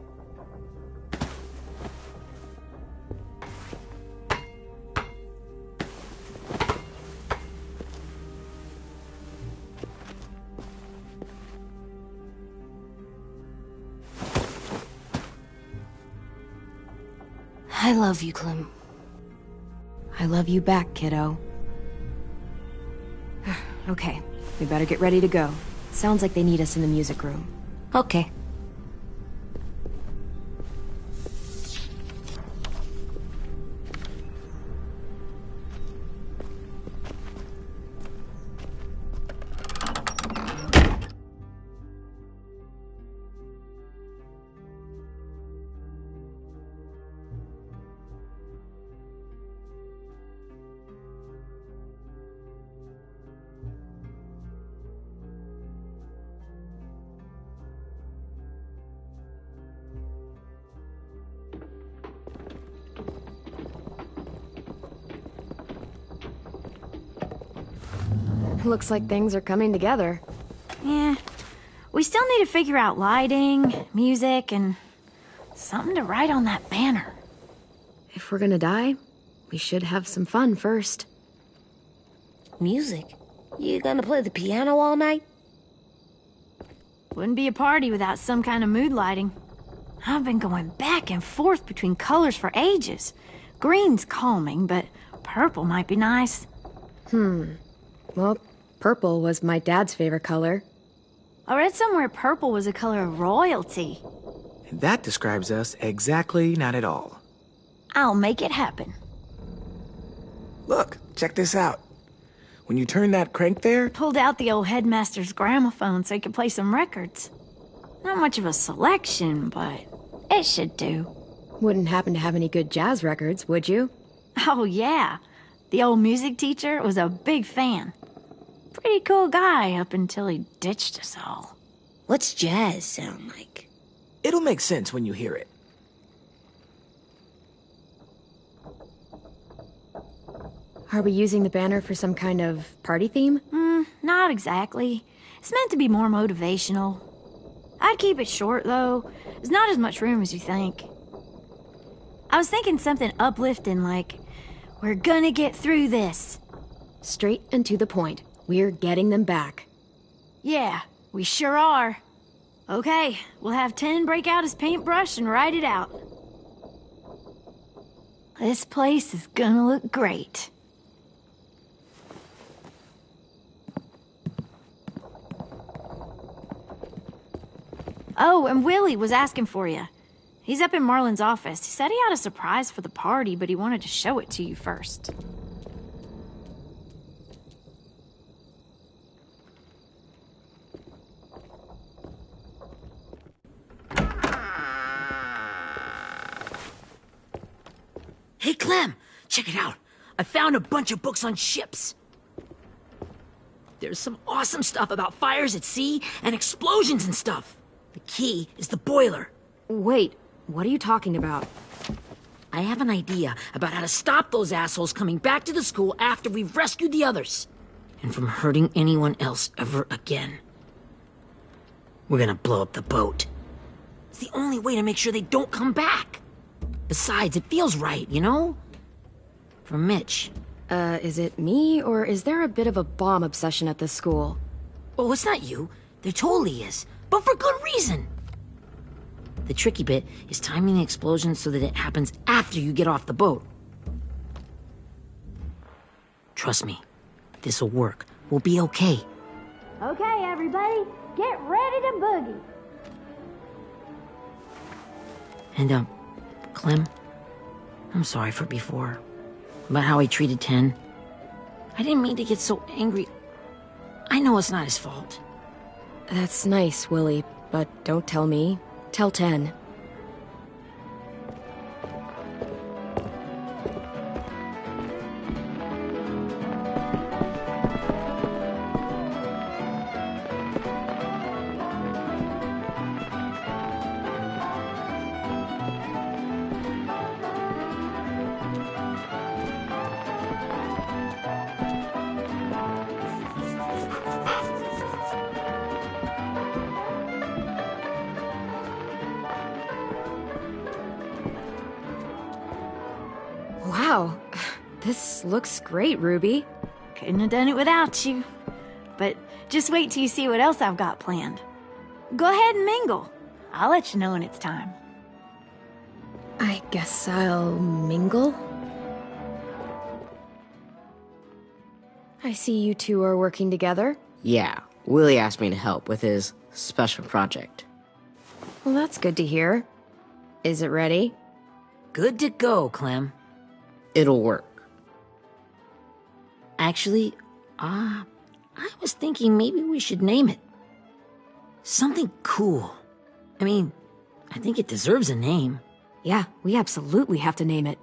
I love you, Clem. I love you back, kiddo. Okay, we better get ready to go. Sounds like they need us in the music room. Okay. Looks like things are coming together. Yeah. We still need to figure out lighting, music, and something to write on that banner. If we're gonna die, we should have some fun first. Music? You gonna play the piano all night? Wouldn't be a party without some kind of mood lighting. I've been going back and forth between colors for ages. Green's calming, but purple might be nice. Well, purple was my dad's favorite color. I read somewhere purple was a color of royalty. And that describes us exactly not at all. I'll make it happen. Look, check this out. When you turn that crank there, Pulled out the old headmaster's gramophone so he could play some records. Not much of a selection, but it should do. Wouldn't happen to have any good jazz records, would you? Oh, yeah. The old music teacher was a big fan. Pretty cool guy up until he ditched us all. What's jazz sound like? it'll make sense when you hear it. Are we using the banner for some kind of party theme? Not exactly. It's meant to be more motivational. I'd keep it short, though. There's not as much room as you think. I was thinking something uplifting like, we're gonna get through this. Straight and to the point. We're getting them back. Yeah, we sure are. Okay, we'll have 10 break out his paintbrush and write it out. This place is gonna look great. Oh, and Willie was asking for you. He's up in Marlin's office. He said he had a surprise for the party, but he wanted to show it to you first. Hey, Clem, check it out. I found a bunch of books on ships. There's some awesome stuff about fires at sea and explosions and stuff. The key is the boiler. Wait, what are you talking about? I have an idea about how to stop those assholes coming back to the school after we've rescued the others. And from hurting anyone else ever again. We're gonna blow up the boat. It's the only way to make sure they don't come back. Besides, it feels right, you know? For Mitch. Is it me, or is there a bit of a bomb obsession at this school? Oh, it's not you. There totally is. But for good reason. The tricky bit is timing the explosion so that it happens after you get off the boat. Trust me, this'll work. We'll be okay. Okay, everybody, get ready to boogie. And, Clem, I'm sorry for before. About how I treated Ten. I didn't mean to get so angry. I know it's not his fault. That's nice, Willie, but don't tell me. Tell 10. Wow, this looks great, Ruby. Couldn't have done it without you. But just wait till you see what else I've got planned. Go ahead and mingle. I'll let you know when it's time. I guess I'll mingle? I see you two are working together. Yeah, Willie asked me to help with his special project. Well, that's good to hear. Is it ready? Good to go, Clem. It'll work. Actually, I was thinking maybe we should name it. Something cool. I mean, I think it deserves a name. Yeah, we absolutely have to name it.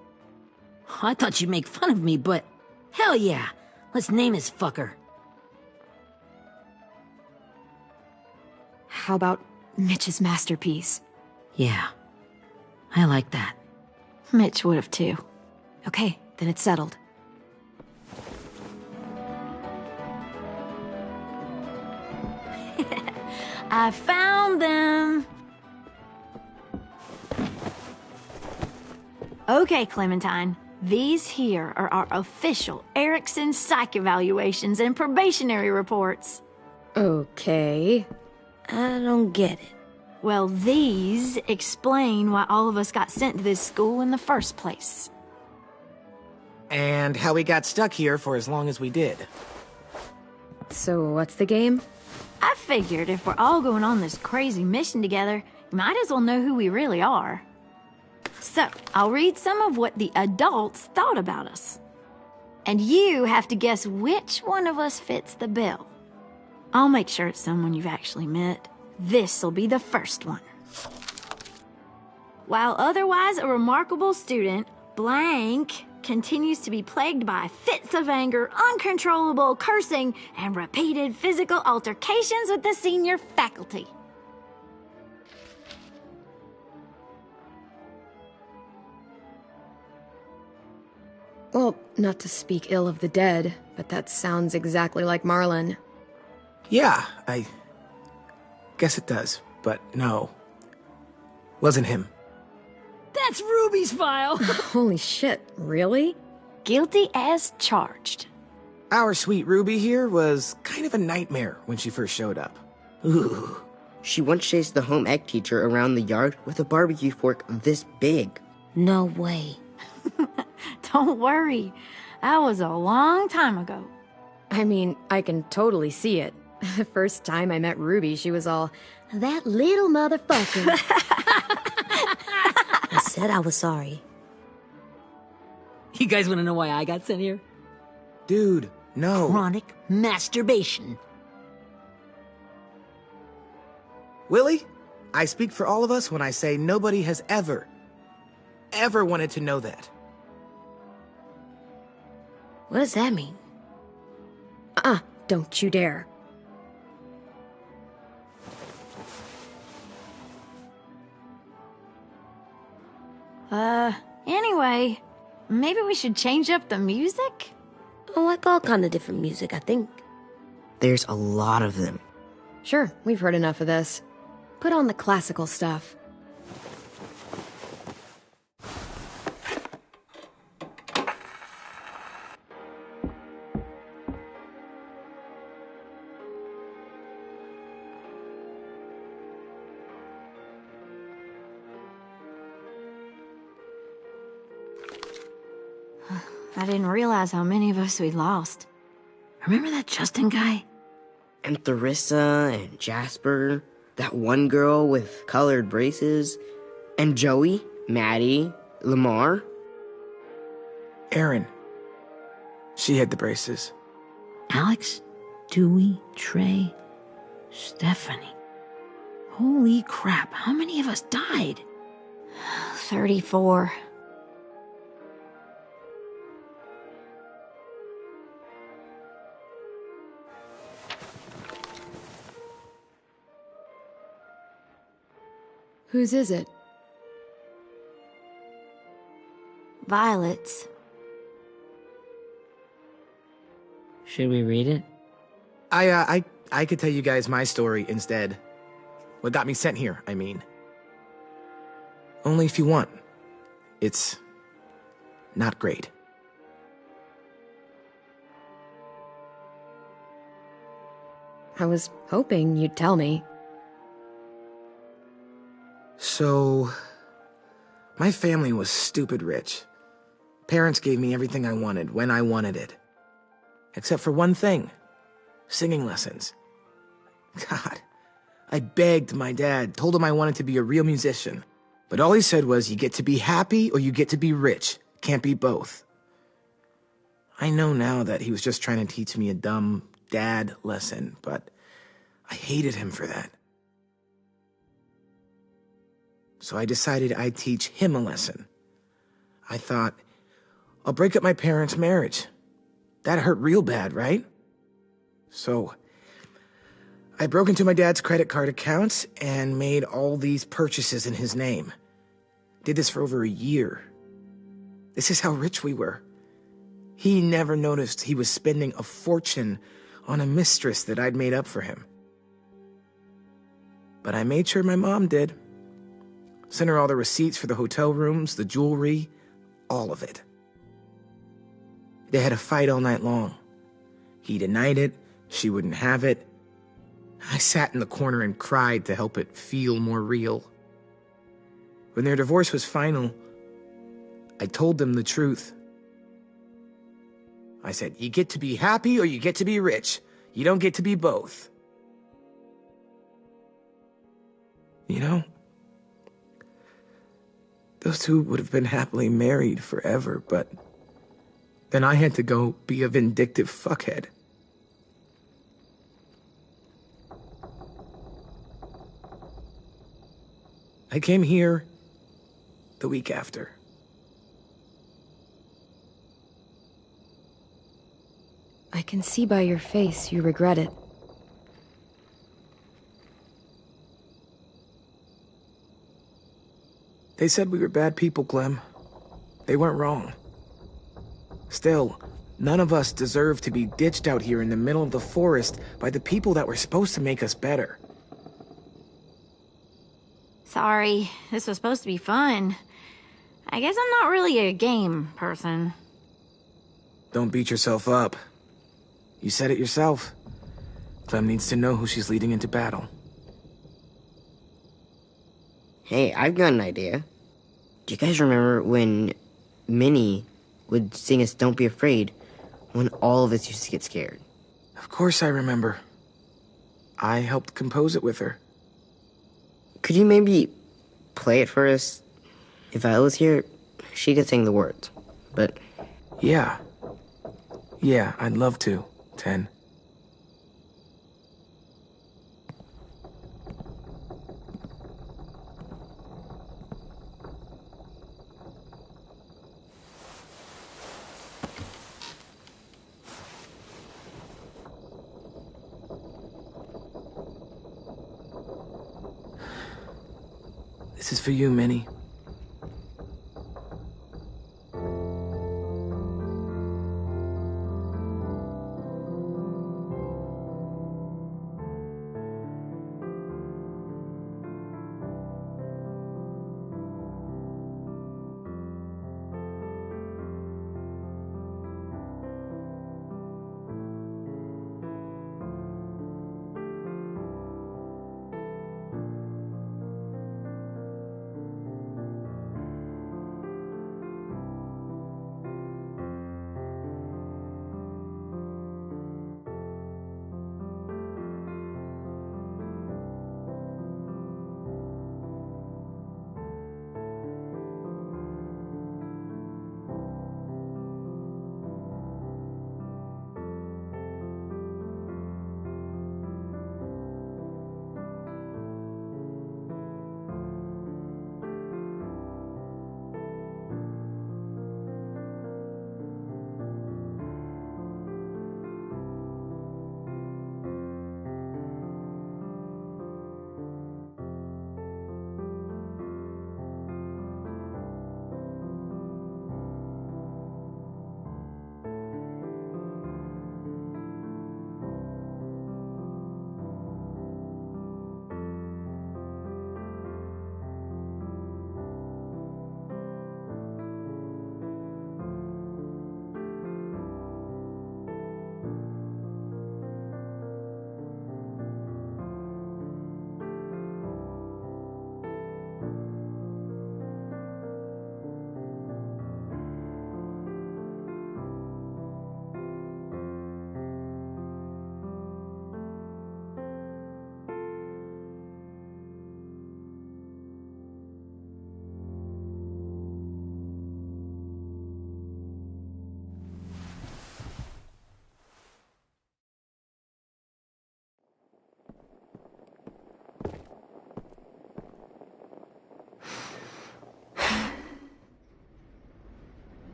I thought you'd make fun of me, but hell yeah. Let's name this fucker. How about Mitch's masterpiece? Yeah, I like that. Mitch would have too. Okay, then it's settled. I found them! Okay, Clementine. These here are our official Erickson psych evaluations and probationary reports. Okay. I don't get it. Well, these explain why all of us got sent to this school in the first place. And how we got stuck here for as long as we did. So what's the game? I figured if we're all going on this crazy mission together, you might as well know who we really are. So, I'll read some of what the adults thought about us. And you have to guess which one of us fits the bill. I'll make sure it's someone you've actually met. This'll be the first one. While otherwise a remarkable student, blank continues to be plagued by fits of anger, uncontrollable cursing, and repeated physical altercations with the senior faculty. Well, not to speak ill of the dead, but that sounds exactly like Marlon. Yeah, I guess it does, but no. Wasn't him. That's Ruby's file! Holy shit, really? Guilty as charged. Our sweet Ruby here was kind of a nightmare when she first showed up. Ooh. She once chased the home ec teacher around the yard with a barbecue fork this big. No way. Don't worry. That was a long time ago. I mean, I can totally see it. The first time I met Ruby, she was all, "That little motherfucker." I said I was sorry. You guys want to know why I got sent here? Dude, no. Chronic masturbation. Willie, I speak for all of us when I say nobody has ever wanted to know that. What does that mean? Don't you dare. Anyway, maybe we should change up the music? I like all kind of different music, I think. There's a lot of them. Sure, we've heard enough of this. Put on the classical stuff. I didn't realize how many of us we'd lost. Remember that Justin guy? And Theresa and Jasper, that one girl with colored braces, and Joey, Maddie, Lamar. Erin. She had the braces. Alex, Dewey, Trey. Stephanie. Holy crap, how many of us died? 34. Whose is it? Violet's. Should we read it? I could tell you guys my story instead. What got me sent here, I mean. Only if you want. It's not great. I was hoping you'd tell me. So, my family was stupid rich. Parents gave me everything I wanted when I wanted it. Except for one thing. Singing lessons. God, I begged my dad, told him I wanted to be a real musician. But all he said was, you get to be happy or you get to be rich. Can't be both. I know now that he was just trying to teach me a dumb dad lesson, but I hated him for that. So I decided I'd teach him a lesson. I thought, I'll break up my parents' marriage. That hurt real bad, right? So I broke into my dad's credit card accounts and made all these purchases in his name. Did this for over a year. This is how rich we were. He never noticed he was spending a fortune on a mistress that I'd made up for him. But I made sure my mom did. Sent her all the receipts for the hotel rooms, the jewelry, all of it. They had a fight all night long. He denied it, she wouldn't have it. I sat in the corner and cried to help it feel more real. When their divorce was final, I told them the truth. I said, you get to be happy or you get to be rich. You don't get to be both. You know, those two would have been happily married forever, but then I had to go be a vindictive fuckhead. I came here the week after. I can see by your face you regret it. They said we were bad people, Clem. They weren't wrong. Still, none of us deserve to be ditched out here in the middle of the forest by the people that were supposed to make us better. Sorry, this was supposed to be fun. I guess I'm not really a game person. Don't beat yourself up. You said it yourself. Clem needs to know who she's leading into battle. Hey, I've got an idea. Do you guys remember when Minnie would sing us Don't Be Afraid when all of us used to get scared? Of course I remember. I helped compose it with her. Could you maybe play it for us? If I was here, she could sing the words, but... Yeah, I'd love to, Ten. This is for you, Minnie.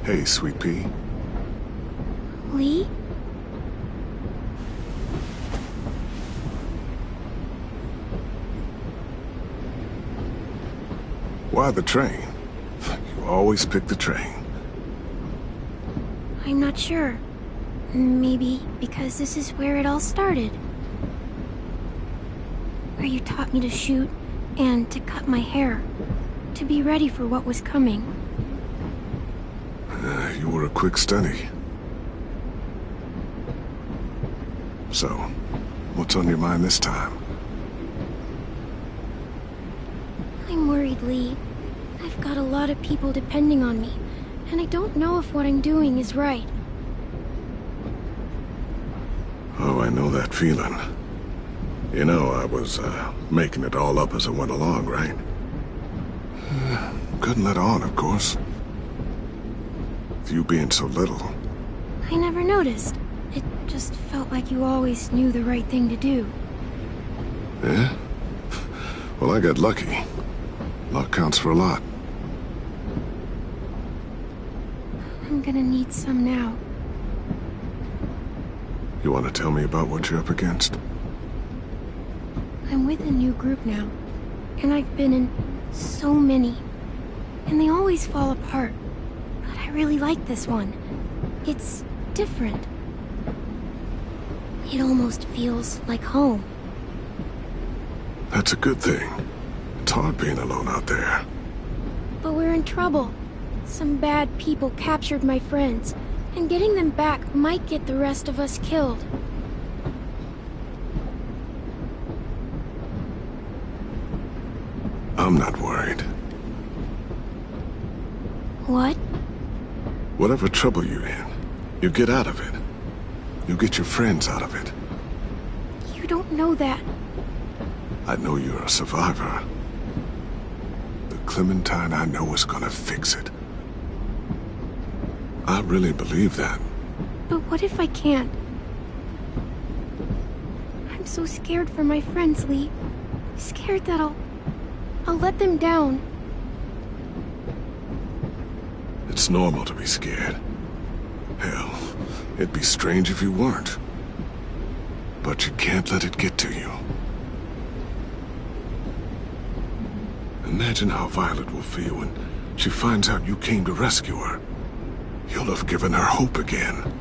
Hey, Sweet Pea. Lee? Why the train? You always pick the train. I'm not sure. Maybe because this is where it all started. Where you taught me to shoot and to cut my hair. To be ready for what was coming. You were a quick study. So, what's on your mind this time? I'm worried, Lee. I've got a lot of people depending on me, and I don't know if what I'm doing is right. Oh, I know that feeling. You know, I was, making it all up as I went along, right? Couldn't let on, of course. With you being so little. I never noticed. It just felt like you always knew the right thing to do. Yeah? Well, I got lucky. Luck counts for a lot. I'm gonna need some now. You want to tell me about what you're up against? I'm with a new group now, and I've been in so many, and they always fall apart. But I really like this one. It's different. It almost feels like home. That's a good thing. It's hard being alone out there. But we're in trouble. Some bad people captured my friends, and getting them back might get the rest of us killed. I'm not worried. What? Whatever trouble you're in, you get out of it. You get your friends out of it. You don't know that. I know you're a survivor. The Clementine I know is gonna fix it. I really believe that. But what if I can't? I'm so scared for my friends, Lee. Scared that I'll let them down. It's normal to be scared. Hell, it'd be strange if you weren't. But you can't let it get to you. Imagine how Violet will feel when she finds out you came to rescue her. You'll have given her hope again.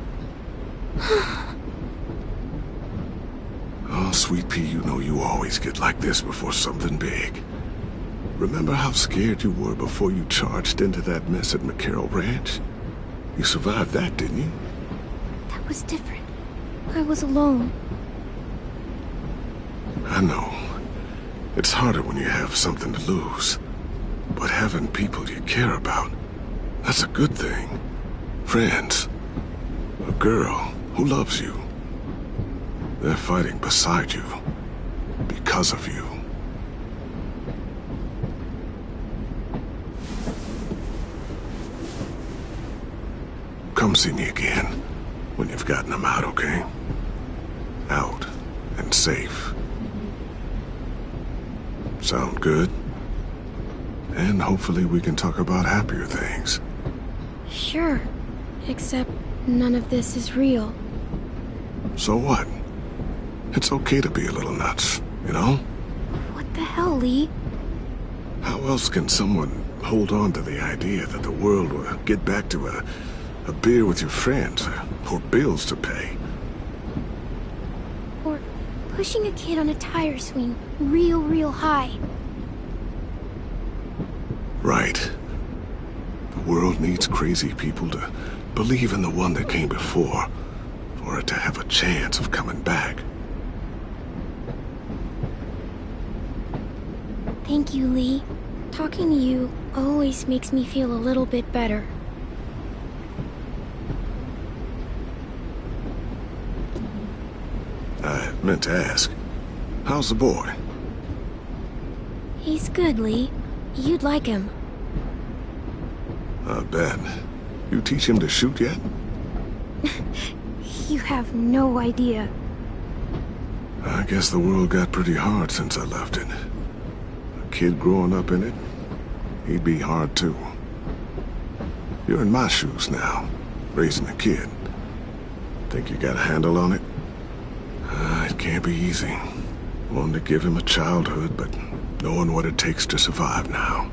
Oh, Sweet Pea, you know you always get like this before something big. Remember how scared you were before you charged into that mess at McCarroll Ranch? You survived that, didn't you? That was different. I was alone. I know. It's harder when you have something to lose. But having people you care about, that's a good thing. Friends. A girl who loves you. They're fighting beside you. Because of you. Come see me again when you've gotten them out, okay? Out and safe. Sound good? And hopefully we can talk about happier things. Sure. Except none of this is real. So what? It's okay to be a little nuts, you know? What the hell, Lee? How else can someone hold on to the idea that the world will get back to a beer with your friends, or bills to pay? Or pushing a kid on a tire swing real high. Right. The world needs crazy people to believe in the one that came before, for it to have a chance of coming back. Thank you, Lee. Talking to you always makes me feel a little bit better. I meant to ask, how's the boy? He's good, Lee. You'd like him. I bet. You teach him to shoot yet? You have no idea. I guess the world got pretty hard since I left it. A kid growing up in it, he'd be hard too. You're in my shoes now, raising a kid. Think you got a handle on it? It can't be easy. Wanting to give him a childhood, but knowing what it takes to survive now.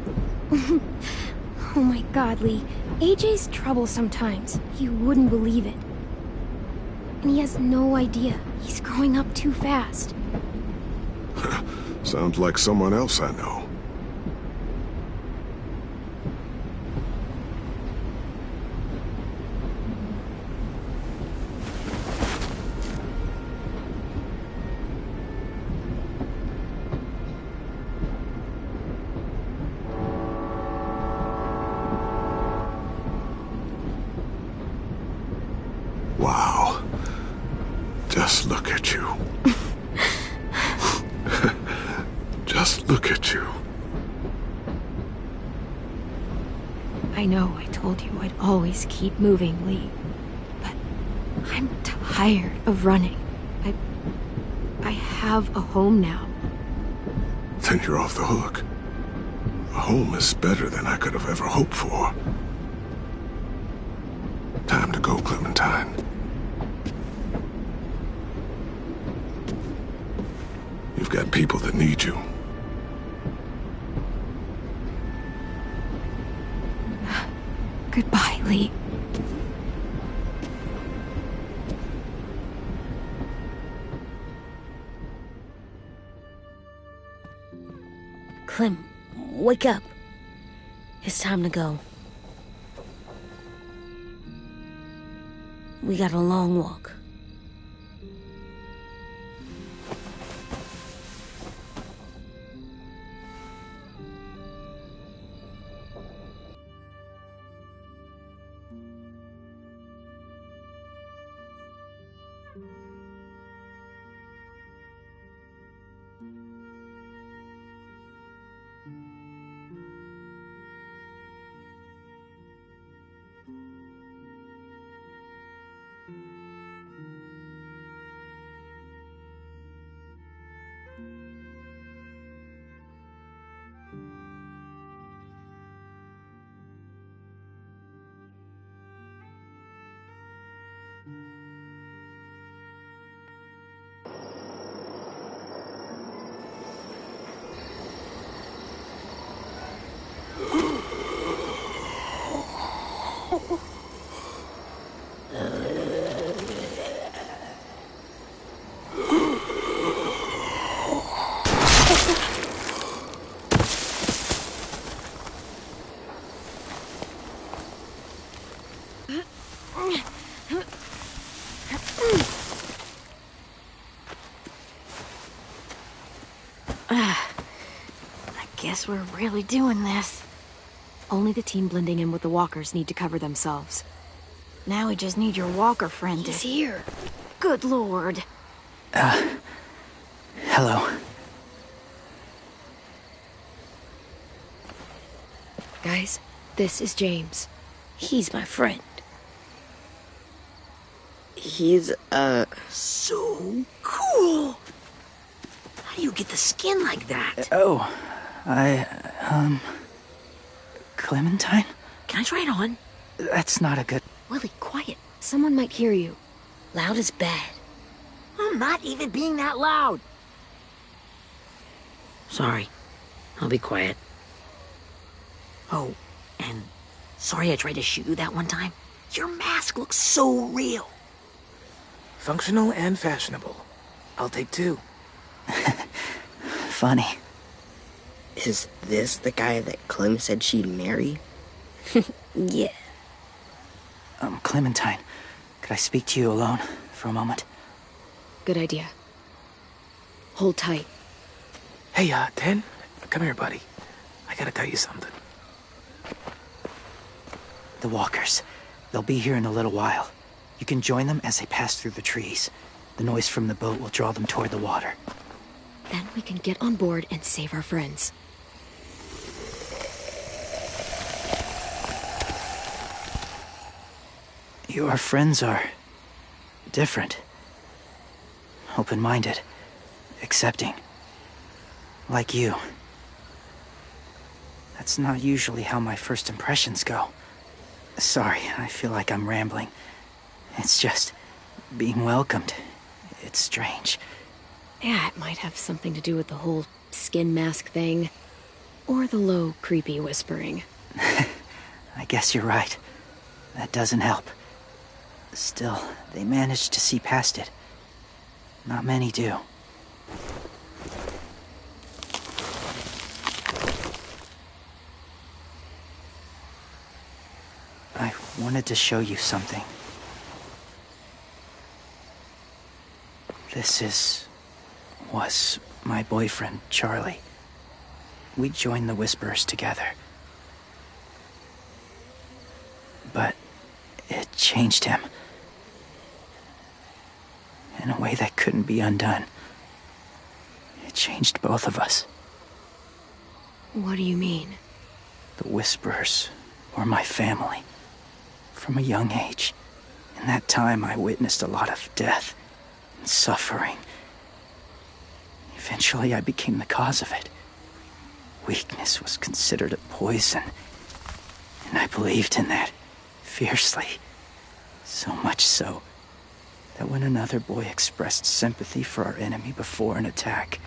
Oh my god, Lee. AJ's trouble sometimes. You wouldn't believe it. And he has no idea. He's growing up too fast. Sounds like someone else I know. Wow. Just look at you. Just look at you. I know I told you I'd always keep moving, Lee. But I'm tired of running. I have a home now. Then you're off the hook. A home is better than I could have ever hoped for. Time to go, Clementine. You've got people that need you. Goodbye, Lee. Clem, wake up. It's time to go. We got a long walk. Guess we're really doing this. Only the team blending in with the walkers need to cover themselves. Now we just need your walker friend to... He's here. Good lord. Hello. Guys, this is James. He's my friend. He's, So cool! How do you get the skin like that? Clementine? Can I try it on? That's not a good... Willie, quiet. Someone might hear you. Loud is bad. I'm not even being that loud. Sorry. I'll be quiet. Oh, and sorry I tried to shoot you that one time. Your mask looks so real. Functional and fashionable. I'll take two. Funny. is this the guy that Clem said she'd marry? Yeah. Clementine, could I speak to you alone for a moment? Good idea. Hold tight. Hey, Ten, come here, buddy. I gotta tell you something. The walkers. They'll be here in a little while. You can join them as they pass through the trees. The noise from the boat will draw them toward the water. Then we can get on board and save our friends. Your friends are... different. Open-minded. Accepting. Like you. That's not usually how my first impressions go. Sorry, I feel like I'm rambling. It's just being welcomed. It's strange. Yeah, it might have something to do with the whole skin mask thing. Or the low, creepy whispering. I guess you're right. That doesn't help. Still, they managed to see past it. Not many do. I wanted to show you something. This was my boyfriend, Charlie. We joined the Whisperers together. But it changed him. In a way that couldn't be undone. It changed both of us. What do you mean? The Whisperers were my family. From a young age. In that time, I witnessed a lot of death and suffering. Eventually, I became the cause of it. Weakness was considered a poison. And I believed in that, fiercely. So much so, that when another boy expressed sympathy for our enemy before an attack,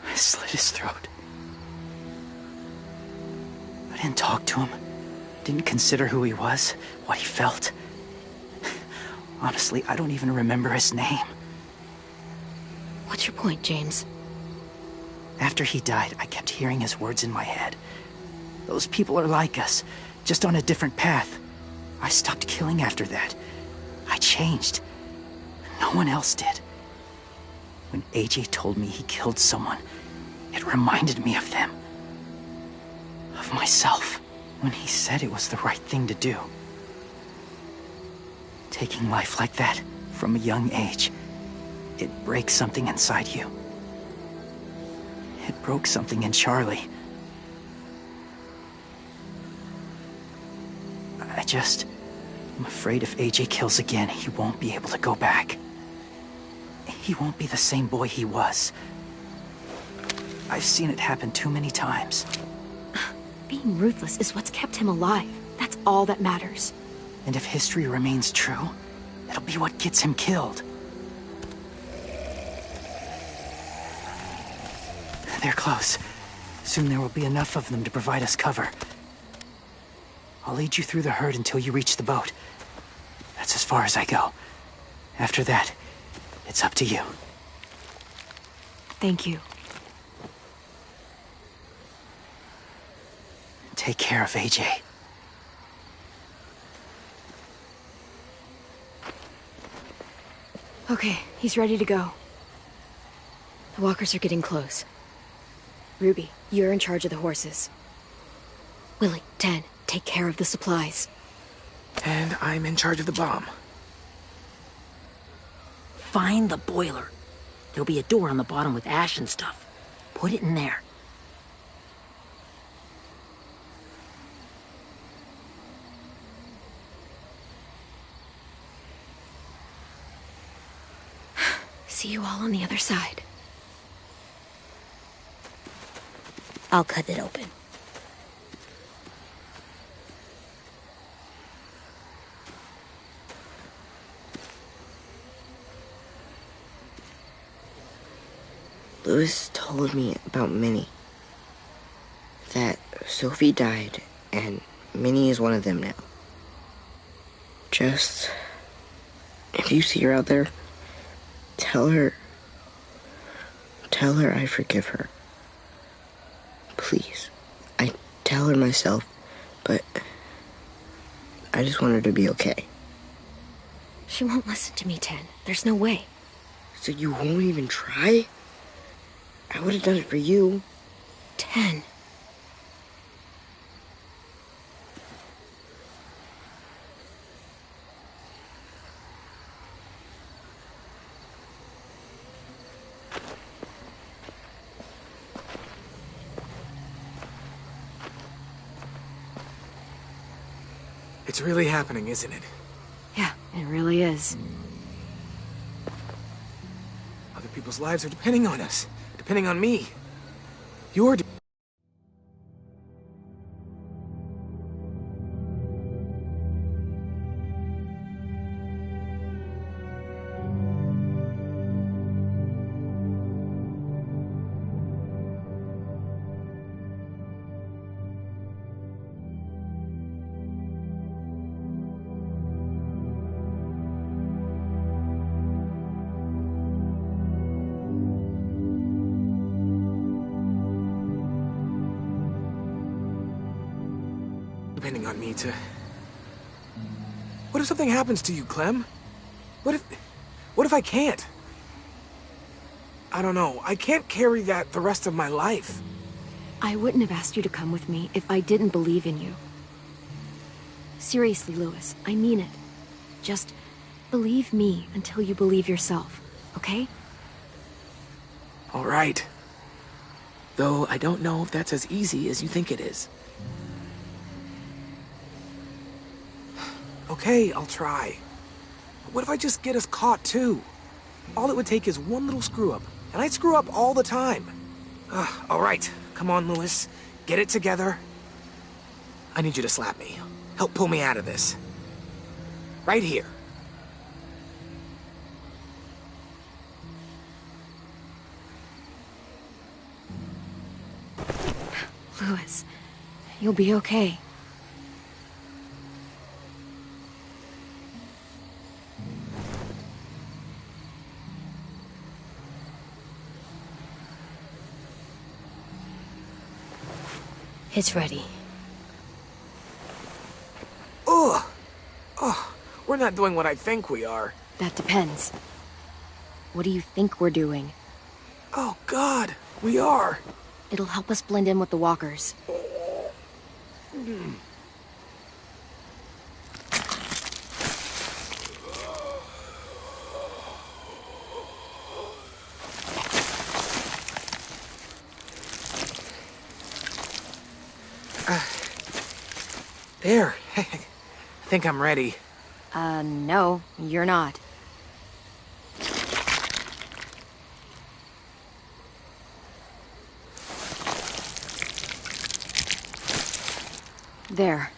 I slit his throat. I didn't talk to him. Didn't consider who he was, what he felt. Honestly, I don't even remember his name. What's your point, James? After he died, I kept hearing his words in my head. Those people are like us, just on a different path. I stopped killing after that. I changed. No one else did. When AJ told me he killed someone, it reminded me of them. Of myself. When he said it was the right thing to do. Taking life like that, from a young age, it breaks something inside you. It broke something in Charlie. I'm afraid if AJ kills again, he won't be able to go back. He won't be the same boy he was. I've seen it happen too many times. Being ruthless is what's kept him alive. That's all that matters. And if history remains true, it'll be what gets him killed. They're close. Soon there will be enough of them to provide us cover. I'll lead you through the herd until you reach the boat. That's as far as I go. After that, it's up to you. Thank you. Take care of AJ. Okay, he's ready to go. The walkers are getting close. Ruby, you're in charge of the horses. Willie, Dan, take care of the supplies. And I'm in charge of the bomb. Find the boiler. There'll be a door on the bottom with ash and stuff. Put it in there. See you all on the other side. I'll cut it open. Louis told me about Minnie. That Sophie died, and Minnie is one of them now. Just... if you see her out there, tell her I forgive her. Please. I tell her myself, but I just want her to be okay. She won't listen to me, Ten. There's no way. So you won't even try? I would have done it for you. 10. It's really happening, isn't it? Yeah, it really is. Other people's lives are depending on us. Depending on me. You're depending on me to... What if something happens to you, Clem? What if I can't? I don't know. I can't carry that the rest of my life. I wouldn't have asked you to come with me if I didn't believe in you. Seriously, Lewis, I mean it. Just believe me until you believe yourself, okay? All right. Though I don't know if that's as easy as you think it is. Okay, I'll try. But what if I just get us caught too? All it would take is one little screw-up, and I'd screw up all the time. All right, come on, Lewis. Get it together. I need you to slap me. Help pull me out of this. Right here. Lewis, you'll be okay. It's ready. Ugh! Oh, we're not doing what I think we are. That depends. What do you think we're doing? Oh, God, we are. It'll help us blend in with the walkers. There. I think I'm ready. No, you're not. There.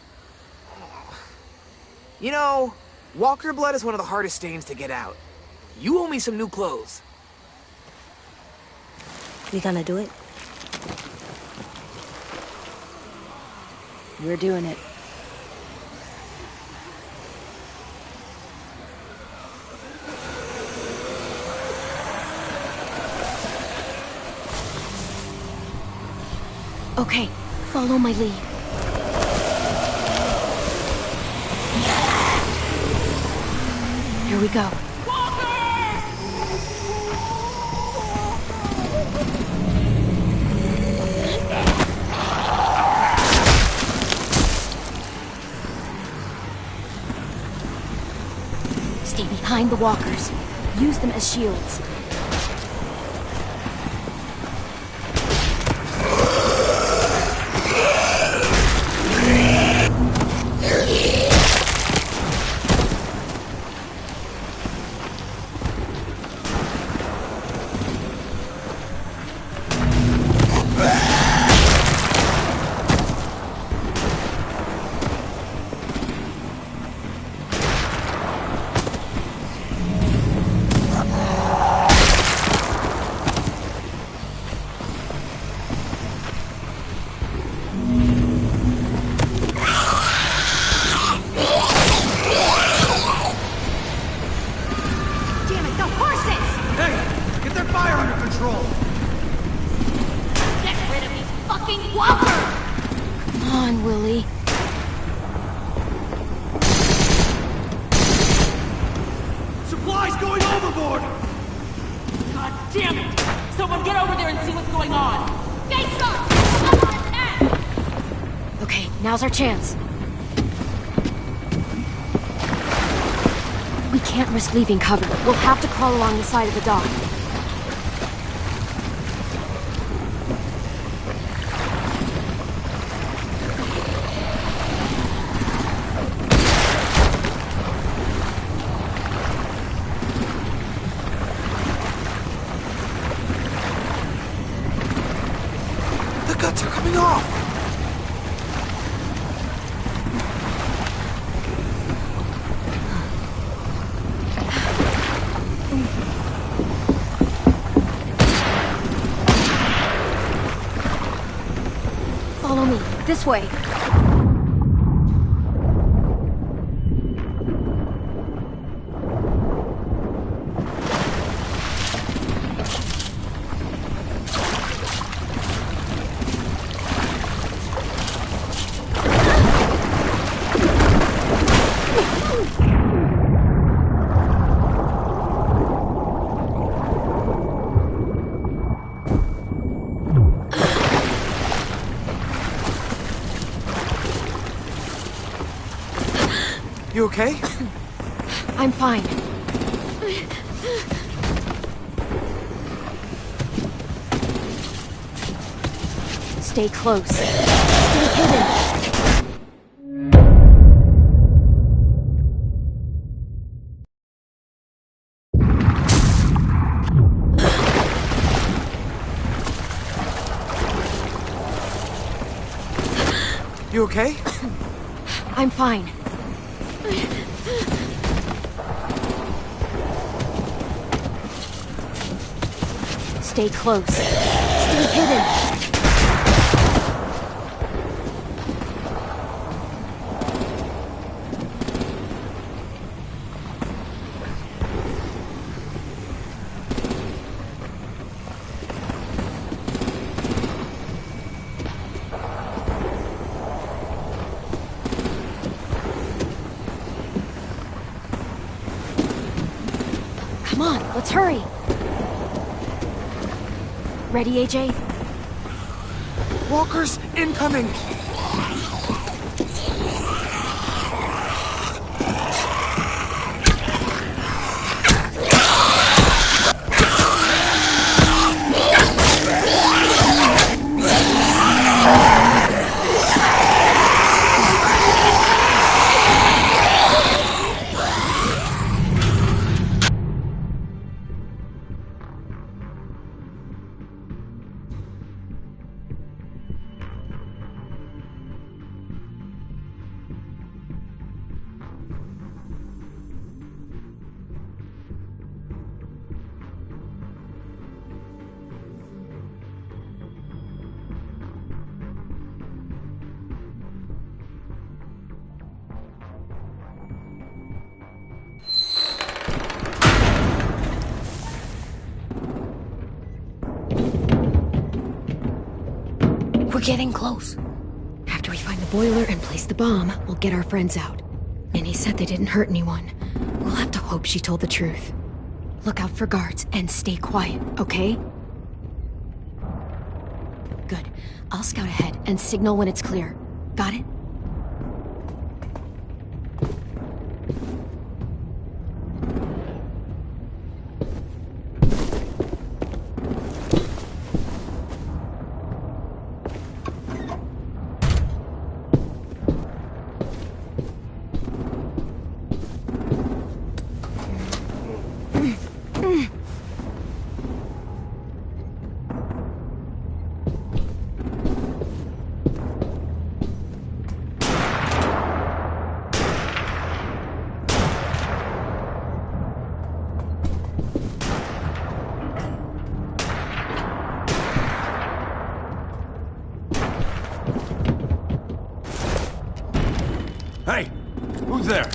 You know, walker blood is one of the hardest stains to get out. You owe me some new clothes. We gonna do it? We're doing it. Okay, follow my lead. Here we go. Stay behind the walkers. Use them as shields. Now's our chance. We can't risk leaving cover. We'll have to crawl along the side of the dock. The guts are coming off! This way. You okay? I'm fine. Stay close. Stay hidden. You okay? I'm fine. Stay close. Stay hidden. Come on, let's hurry. Ready, AJ? Walkers incoming! We're getting close. After we find the boiler and place the bomb, we'll get our friends out. Minnie said they didn't hurt anyone. We'll have to hope she told the truth. Look out for guards and stay quiet, okay? Good. I'll scout ahead and signal when it's clear. Got it? Hey! Who's there?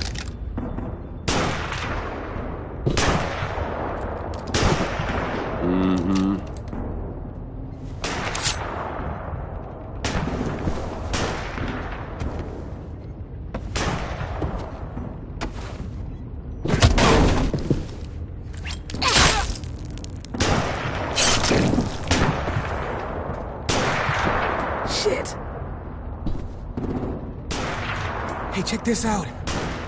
Shit! Hey, check this out.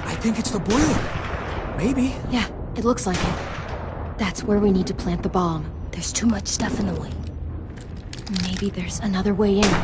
I think it's the boiler. Maybe. Yeah, it looks like it. That's where we need to plant the bomb. There's too much stuff in the way. Maybe there's another way in.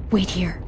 Wait here.